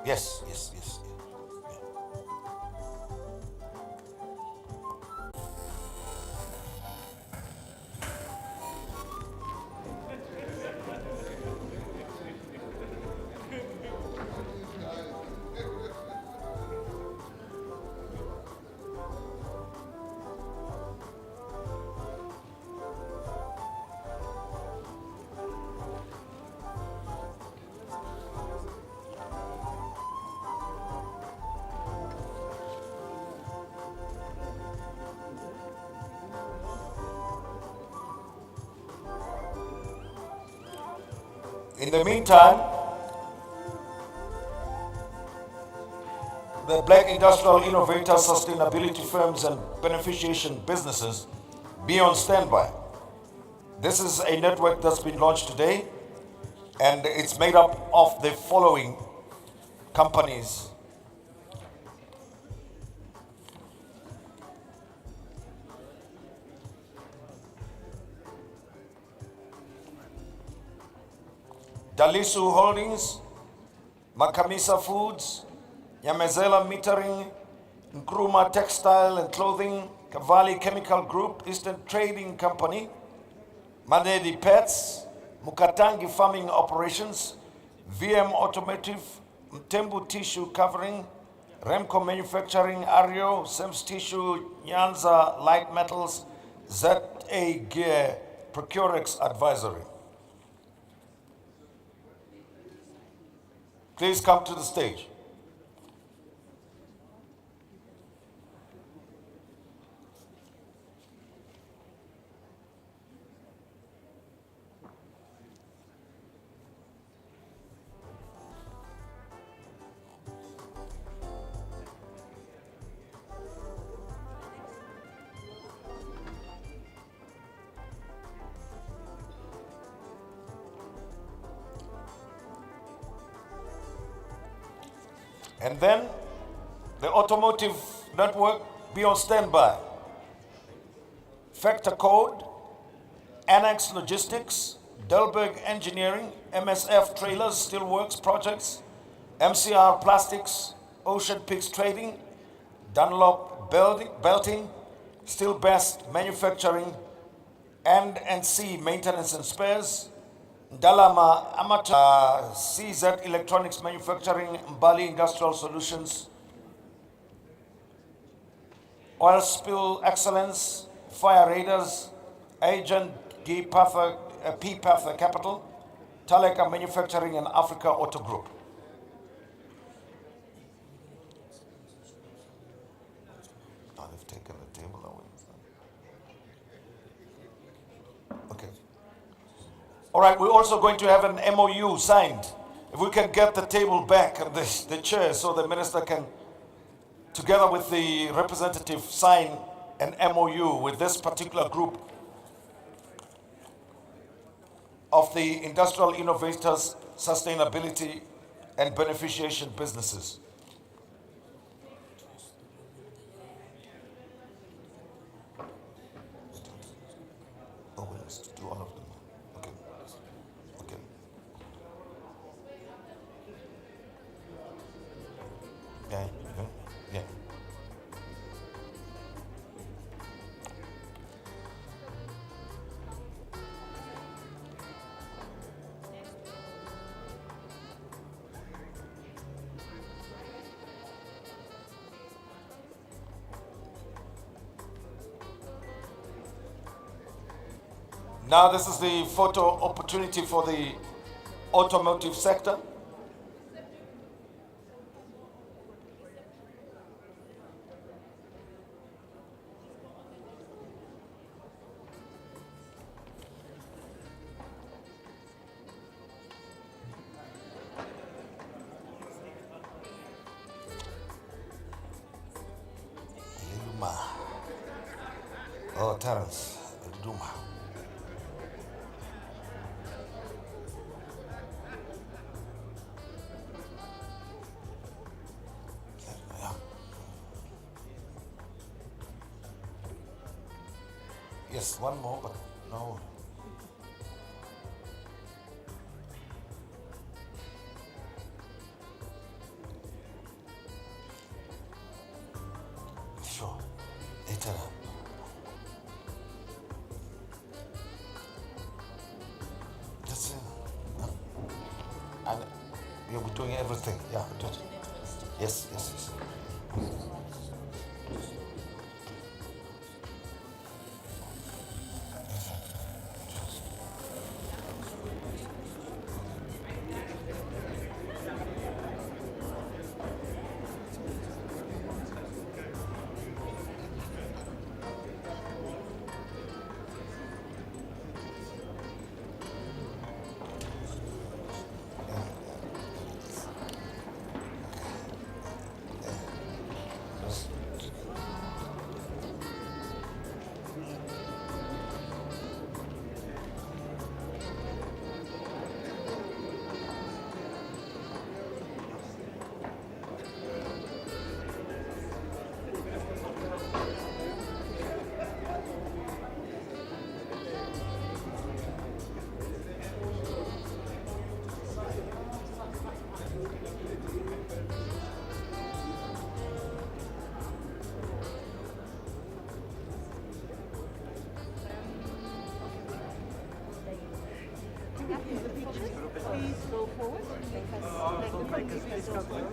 Yes, yes, yes. In the meantime, the Black Industrial Innovators, Sustainability Firms, and Beneficiation Businesses, be on standby. This is a network that's been launched today, and it's made up of the following companies: Dalisu Holdings, Makamisa Foods, Yamezela Metering, Nkrumah Textile and Clothing, Cavalli Chemical Group, Eastern Trading Company, Manedi Pets, Mukatangi Farming Operations, VM Automotive, Mtembu Tissue Covering, Remco Manufacturing, Ario, Sems Tissue, Nyanza Light Metals, ZA Gear, Procurex Advisory. Please come to the stage. And then the automotive network, be on standby. Factor Code, Annex Logistics, Delberg Engineering, MSF Trailers, Steelworks Projects, MCR Plastics, Ocean Peaks Trading, Dunlop Belting, Steel Best Manufacturing, and Maintenance and Spares, Dalama Amateur, CZ Electronics Manufacturing, Mbali Industrial Solutions, Oil Spill Excellence, Fire Raiders, Agent P. Pather Capital, Taleka Manufacturing, and Africa Auto Group. Now they've taken the table away. Okay. All right, we're also going to have an MOU signed. If we can get the table back and the chair so the minister can, together with the representative, sign an MOU with this particular group of the industrial innovators, sustainability, and beneficiation businesses. Oh, we must do all of them. Okay. Okay. Yeah. Yeah. Now this is the photo opportunity for the automotive sector. Oh, Terence, Duma. Yes, one more, but no. Sure. Later. Just and we're doing everything. Yeah. Yes, yes, yes. Please go forward. Please go forward.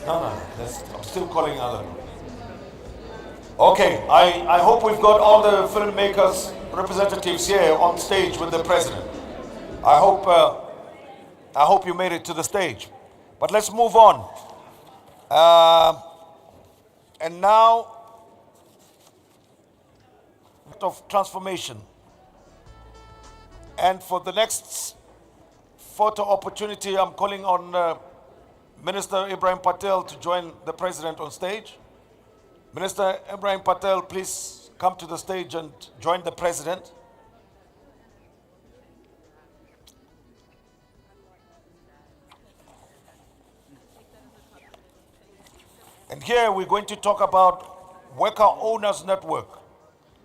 No, I'm still calling other. Okay, I hope we've got all the filmmakers representatives here on stage with the president. I hope you made it to the stage. But let's move on. And now, of transformation. And for the next photo opportunity, I'm calling on Minister Ibrahim Patel to join the president on stage. Minister Ibrahim Patel, please come to the stage and join the president. And here we're going to talk about Worker Owners Network,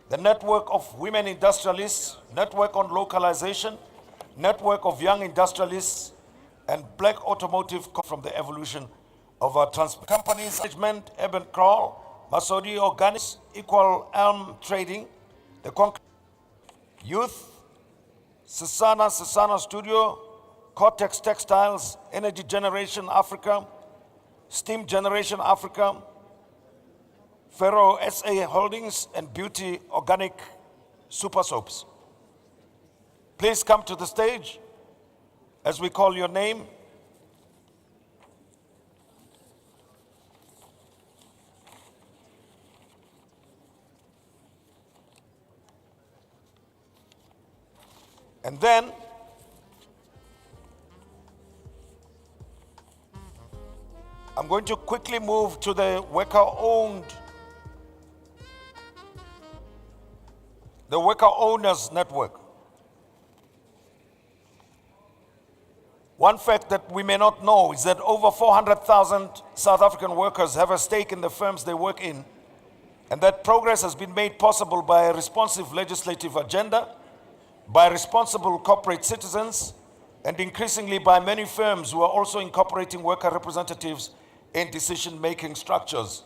the network of women industrialists, network on localization, network of young industrialists, and black automotive from the evolution of our transport companies, management, Urban Crawl, Masodi Organics, Equal Elm Trading, the Youth, Sasana Studio, Cortex Textiles, Energy Generation Africa, Steam Generation Africa, Ferro SA Holdings, and Beauty Organic Super Soaps. Please come to the stage as we call your name. And then I'm going to quickly move to the worker-owned, the Worker Owners Network. One fact that we may not know is that over 400,000 South African workers have a stake in the firms they work in, and that progress has been made possible by a responsive legislative agenda, by responsible corporate citizens, and increasingly by many firms who are also incorporating worker representatives in decision-making structures.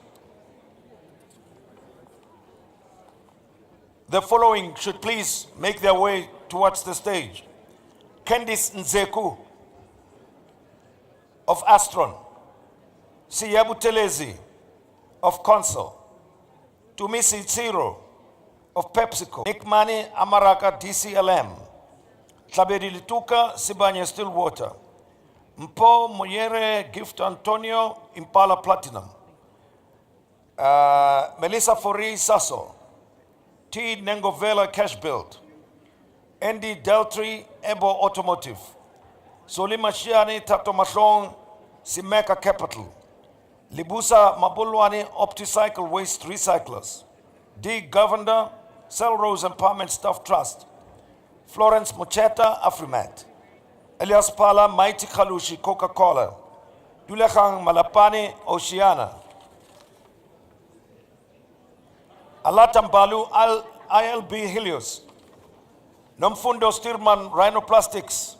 The following should please make their way towards the stage. Candice Nzeku of Astron, Siyabu Telezi of Consul, Tumisi Tsiro of PepsiCo, Nikmani Amaraka DCLM, Tlabedi Lituka Sibanye Stillwater, Mpo Moyere Gift Antonio Impala Platinum, Melissa Fori Sasso, T Nengovela Cash Build, Andy Deltri Ebo Automotive, Solima Shiani Tato Mashong Simeka Capital, Libusa Mabulwani Opticycle Waste Recyclers, D Governor Selrose Empowerment Staff Trust, Florence Mocheta Afrimat, Elias Pala Mighty Khalushi Coca-Cola, Dulekang Malapani Oceana, Alatambalu ILB Helios, Nomfundo Stirman Rhinoplastics,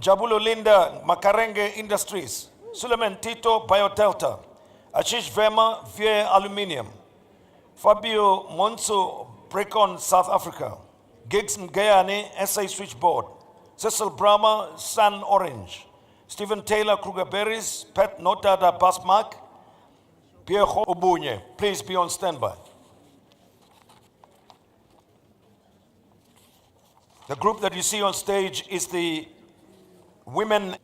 Jabulo Linda Makarenge Industries, Suleiman Tito Biodelta, Ashish Vema Vie Aluminium, Fabio Monsu Brecon South Africa, Gigs Ngayani SA Switchboard, Cecil Brahma Sun Orange, Stephen Taylor Kruger Berries, Pet Notada Basmark, Pierre Obunye. Please be on standby. The group that you see on stage is the Women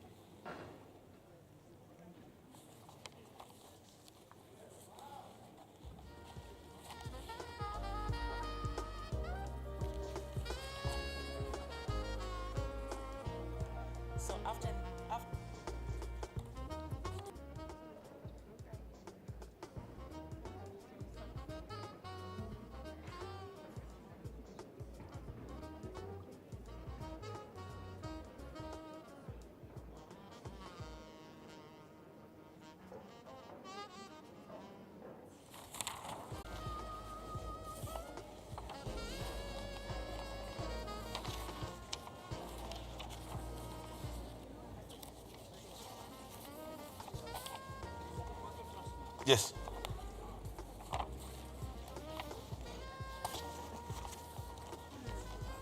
Yes.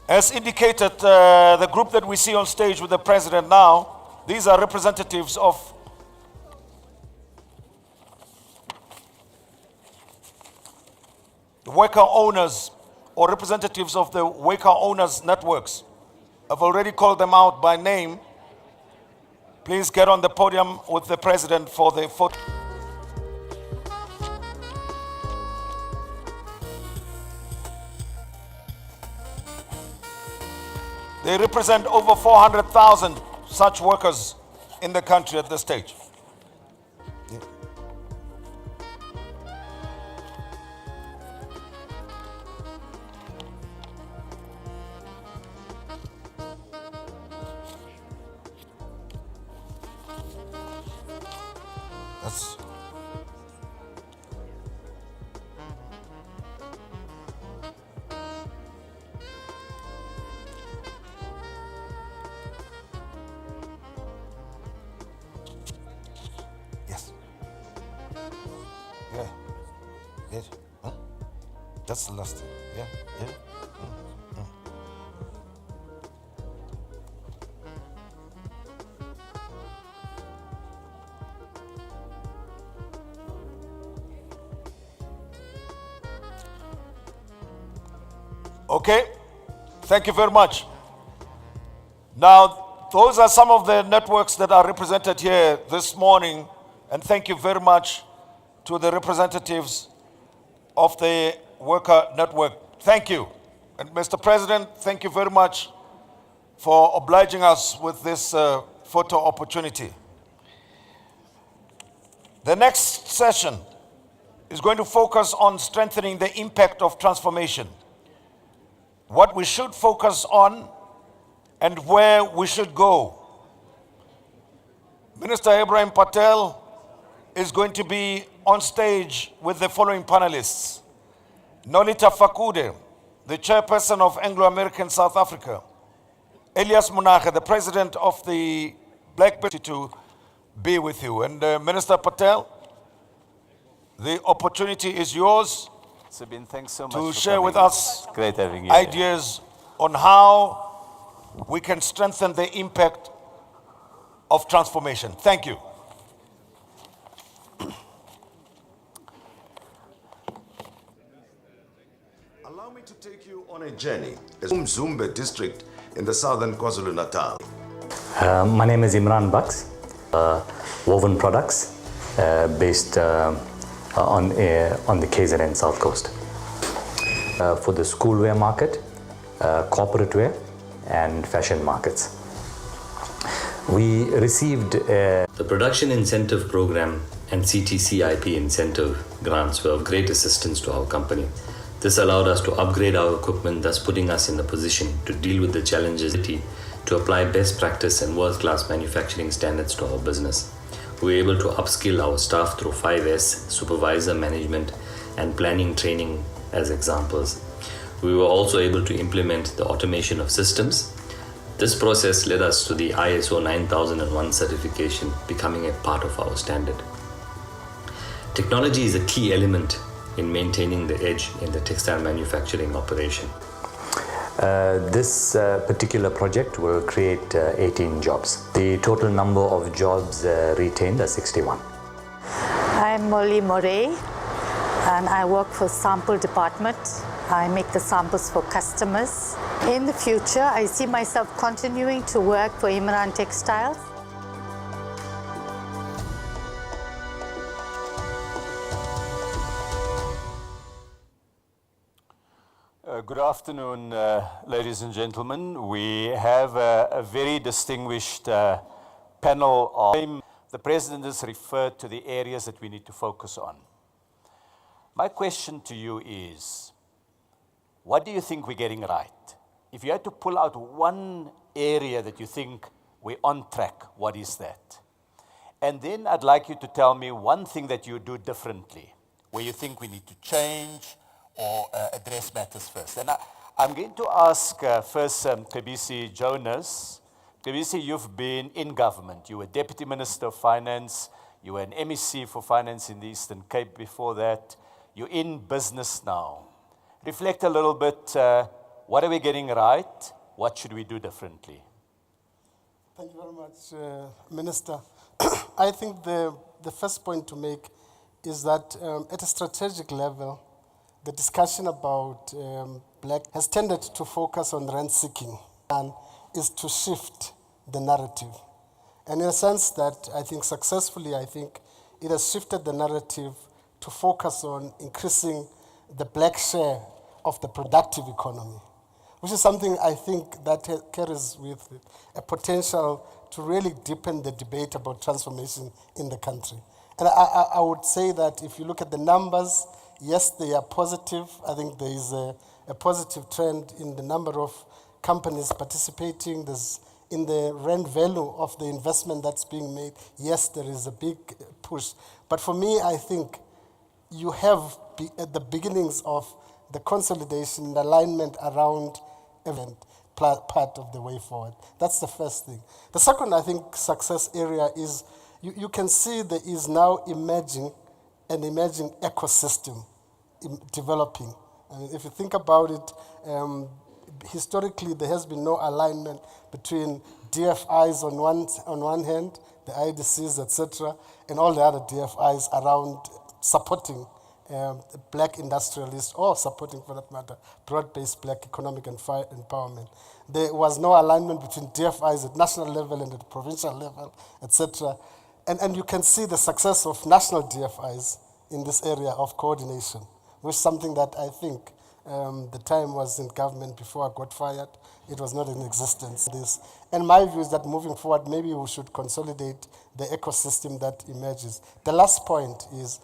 As indicated, the group that we see on stage with the president now, these are representatives of The worker owners or representatives of the worker owners networks, I've already called them out by name. Please get on the podium with the president for the photo. They represent over 400,000 such workers in the country at this stage. Yeah. That's yes. Yeah. Yes. Huh? That's the last thing. Yeah. Yeah. Okay, thank you very much. Now, those are some of the networks that are represented here this morning, and thank you very much to the representatives of the worker network. Thank you. And Mr. President, thank you very much for obliging us with this photo opportunity. The next session is going to focus on strengthening the impact of transformation, what we should focus on, and where we should go. Minister Ibrahim Patel is going to be on stage with the following panelists: Nolita Fakude, the chairperson of Anglo-American South Africa; Elias Munakhe, the president of the Black Belt, to be with you. And Minister Patel, the opportunity is yours. Sabine, thanks so much to for share coming. with us Great having you ideas on how we can strengthen the impact of transformation. Thank you. Allow me to take you on a journey in Umzumbe district in the southern KwaZulu-Natal. My name is Imran Bucks, woven products based on the KZN South Coast. For the schoolwear market, corporate wear, and fashion markets. We received the Production Incentive Program and CTCIP incentive grants were of great assistance to our company. This allowed us to upgrade our equipment, thus putting us in a position to deal with the challenges to apply best practice and world-class manufacturing standards to our business. We were able to upskill our staff through 5S, supervisor management, and planning training as examples. We were also able to implement the automation of systems. This process led us to the ISO 9001 certification, becoming a part of our standard. Technology is a key element in maintaining the edge in the textile manufacturing operation. This particular project will create 18 jobs. The total number of jobs retained are 61. I'm Molly Moray, and I work for sample department. I make the samples for customers. In the future, I see myself continuing to work for Imran Textiles. Good afternoon, ladies and gentlemen. We have a very distinguished panel of... The President has referred to the areas that we need to focus on. My question to you is, what do you think we're getting right? If you had to pull out one area that you think we're on track, what is that? And then I'd like you to tell me one thing that you do differently, where you think we need to change or address matters first. And I'm going to ask first Kebisi Jonas. Kebisi, you've been in government. You were Deputy Minister of Finance. You were an MEC for Finance in the Eastern Cape before that. You're in business now. Reflect a little bit, what are we getting right? What should we do differently? Thank you very much, Minister. I think the first point to make is that at a strategic level, the discussion about black has tended to focus on rent seeking and is to shift the narrative. And in a sense that I think successfully, I think it has shifted the narrative to focus on increasing the black share of the productive economy, which is something I think that carries with it a potential to really deepen the debate about transformation in the country. And I would say that if you look at the numbers, yes, they are positive. I think there is a positive trend in the number of companies participating. There's in the rent value of the investment that's being made, yes, there is a big push. But for me, I think you have at the beginnings of the consolidation and alignment around event part of the way forward. That's the first thing. The second, I think, success area is you can see there is now emerging an emerging ecosystem developing. I mean, if you think about it, historically there has been no alignment between DFIs on one hand, the IDCs, etc., and all the other DFIs around supporting black industrialists or supporting, for that matter, broad-based black economic empowerment. There was no alignment between DFIs at national level and at provincial level, etc. And you can see the success of national DFIs in this area of coordination, which is something that I think the time was in government before I got fired. It was not in existence. And my view is that moving forward, maybe we should consolidate the ecosystem that emerges. The last point is,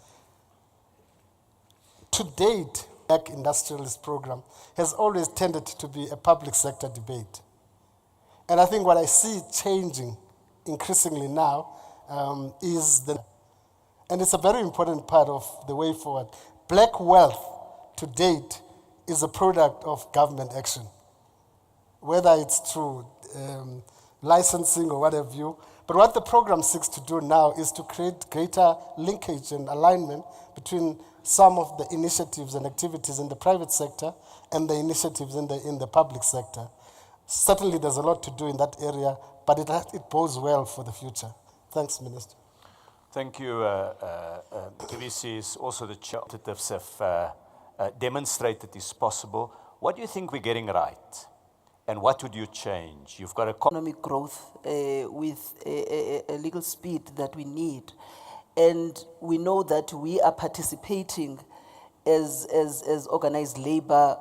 to date, Black Industrialist Program has always tended to be a public sector debate. And I think what I see changing increasingly now and it's a very important part of the way forward. Black wealth, to date, is a product of government action, whether it's through licensing or what have you. But what the program seeks to do now is to create greater linkage and alignment between some of the initiatives and activities in the private sector and the initiatives in the public sector. Certainly there's a lot to do in that area, but it bodes well for the future. Thanks, Minister. Thank you. Kivisi is also the chair. Have demonstrated is possible. What do you think we're getting right? And what would you change? You've got economic growth with a legal speed that we need. And we know that we are participating as organized labor.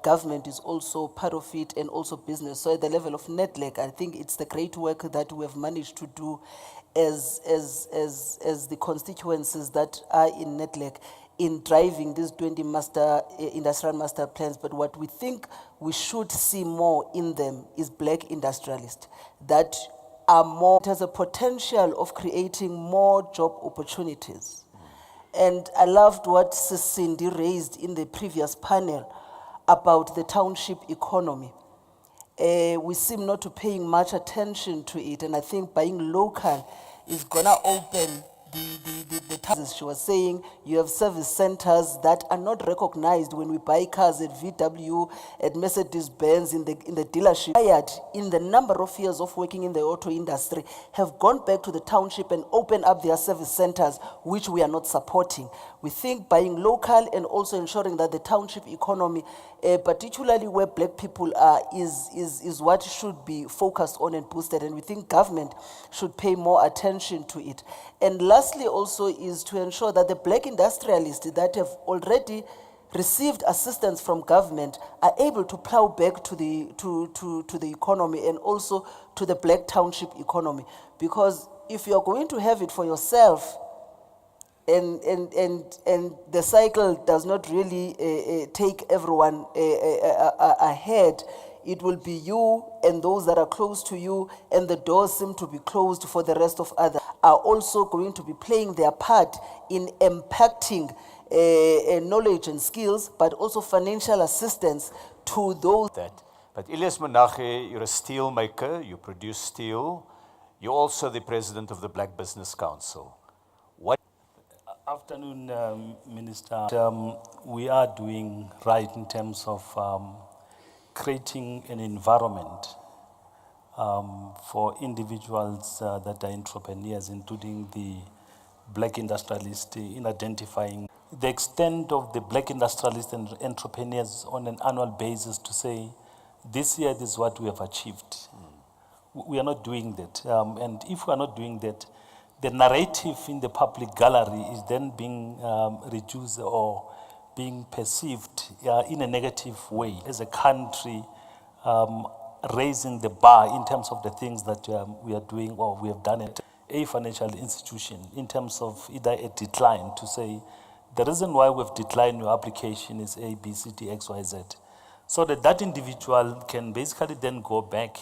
Government is also part of it, and also business. So at the level of NEDLEC, I think it's the great work that we have managed to do as the constituencies that are in NEDLEC in driving these 20 industrial master plans. But what we think we should see more in them is black industrialists that are more, it has a potential of creating more job opportunities. And I loved what Cindy raised in the previous panel about the township economy. We seem not to paying much attention to it, and I think buying local is gonna open the taxes. She was saying you have service centers that are not recognized when we buy cars at VW, at Mercedes-Benz, in the dealership. In the number of years of working in the auto industry, have gone back to the township and opened up their service centers, which we are not supporting. We think buying local and also ensuring that the township economy, particularly where black people are, is what should be focused on and boosted. And we think government should pay more attention to it. And lastly also is to ensure that the black industrialists that have already received assistance from government are able to plow back to the economy and also to the black township economy. Because if you're going to have it for yourself, and the cycle does not really take everyone ahead, it will be you and those that are close to you, and the doors seem to be closed for the rest of others, are also going to be playing their part in impacting knowledge and skills, but also financial assistance to those. But Elias Monage, you're a steel maker, you produce steel. You're also the president of the Black Business Council. What? Afternoon, Minister. We are doing right in terms of creating an environment for individuals that are entrepreneurs, including the black industrialists, in identifying the extent of the black industrialists and entrepreneurs on an annual basis to say, this year this is what we have achieved. We are not doing that. And if we are not doing that, the narrative in the public gallery is then being reduced or being perceived in a negative way as a country raising the bar in terms of the things that we are doing or we have done at a financial institution in terms of either a decline to say, the reason why we've declined your application is A, B, C, D, X, Y, Z. So that that individual can basically then go back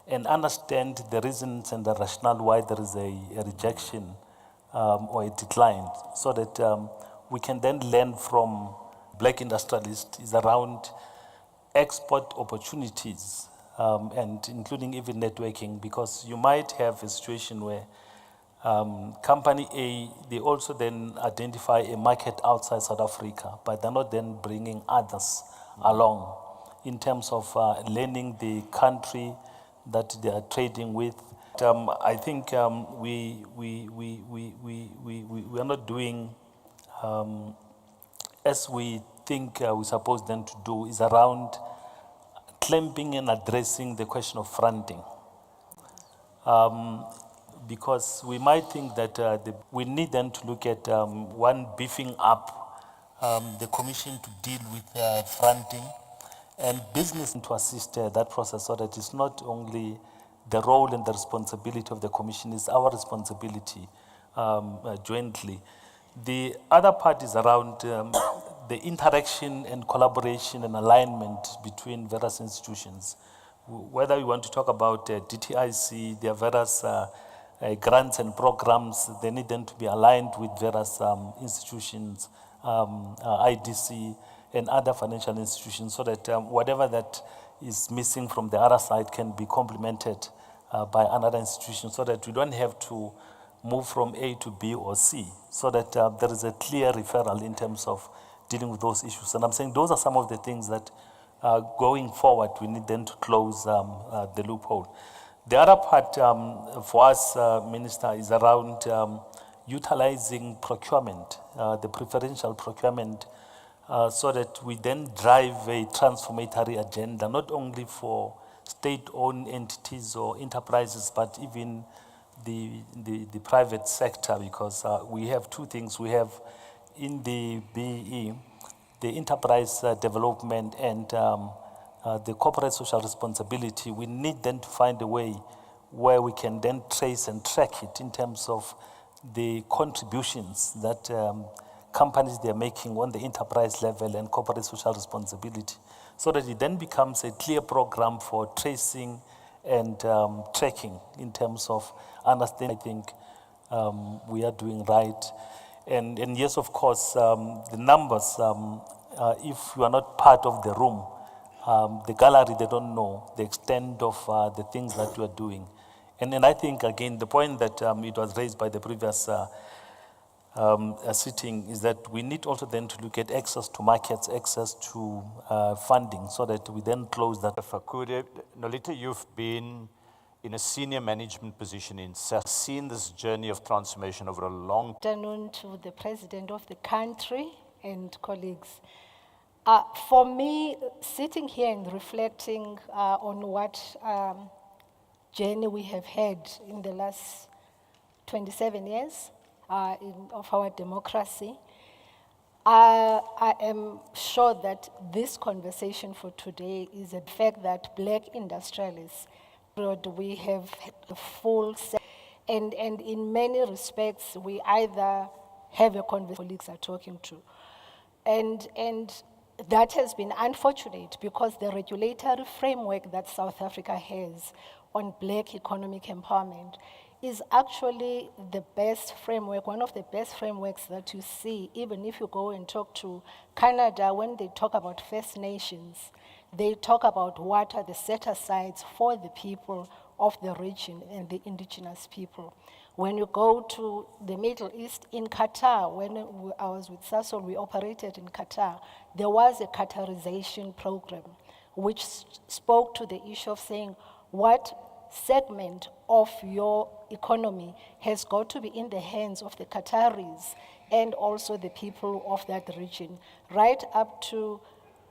and understand the reasons and the rationale why there is a rejection or a decline, so that we can then learn from black industrialists is around export opportunities and including even networking, because you might have a situation where company A, they also then identify a market outside South Africa, but they're not then bringing others along in terms of learning the country that they are trading with. I think we are not doing as we think we're supposed then to do, is around clamping and addressing the question of fronting. Because we might think that we need then to look at one, beefing up the commission to deal with fronting and business to assist that process, so that it's not only the role and the responsibility of the commission, it's our responsibility jointly. The other part is around the interaction and collaboration and alignment between various institutions. Whether you want to talk about DTIC, there are various grants and programs, they need them to be aligned with various institutions, IDC, and other financial institutions, so that whatever that is missing from the other side can be complemented by another institution, so that we don't have to move from A to B or C, so that there is a clear referral in terms of dealing with those issues. And I'm saying those are some of the things that going forward, we need then to close the loophole. The other part for us, Minister, is around utilizing procurement, the preferential procurement, so that we then drive a transformatory agenda, not only for state-owned entities or enterprises, but even the private sector, because we have two things. We have in the BEE, the enterprise development and the corporate social responsibility. We need then to find a way where we can then trace and track it in terms of the contributions that companies they're making on the enterprise level and corporate social responsibility, so that it then becomes a clear program for tracing and tracking in terms of understanding. I think we are doing right. And yes, of course, the numbers, if you are not part of the room, the gallery, they don't know the extent of the things that you are doing. And I think, again, the point that it was raised by the previous sitting is that we need also then to look at access to markets, access to funding, so that we then close that. Fakude, Nolita, you've been in a senior management position in SARS, seen this journey of transformation over a long Good afternoon to the President of the country and colleagues. For me, sitting here and reflecting on what journey we have had in the last 27 years of our democracy, I am sure that this conversation for today is a fact that black industrialists, we have the full set, and in many respects, we either have a conversation colleagues are talking to. And that has been unfortunate, because the regulatory framework that South Africa has on black economic empowerment is actually the best framework, one of the best frameworks that you see, even if you go and talk to Canada, when they talk about First Nations, they talk about what are the set-asides for the people of the region and the indigenous people. When you go to the Middle East, in Qatar, when I was with Sasol, we operated in Qatar, there was a Qatarization program which spoke to the issue of saying, what segment of your economy has got to be in the hands of the Qataris and also the people of that region, right up to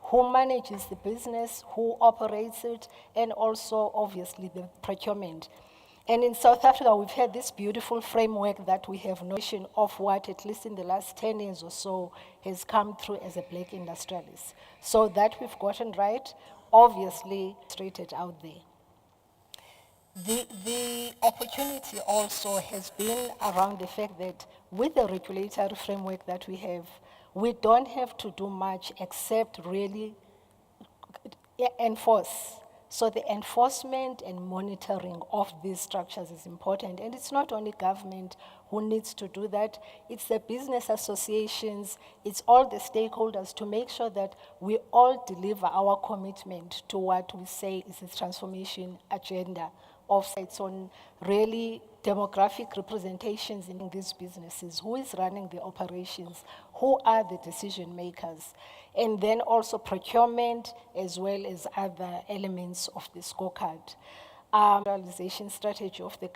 who manages the business, who operates it, and also obviously the procurement. And in South Africa, we've had this beautiful framework that we have notion of what, at least in the last 10 years or so, has come through as a black industrialist. So that we've gotten right, obviously, straightened out there. The opportunity also has been around the fact that with the regulatory framework that we have, we don't have to do much except really enforce. So the enforcement and monitoring of these structures is important. And it's not only government who needs to do that, it's the business associations, it's all the stakeholders to make sure that we all deliver our commitment to what we say is a transformation agenda of sites on really demographic representations in these businesses, who is running the operations, who are the decision makers, and then also procurement as well as other elements of the scorecard. Realization strategy of the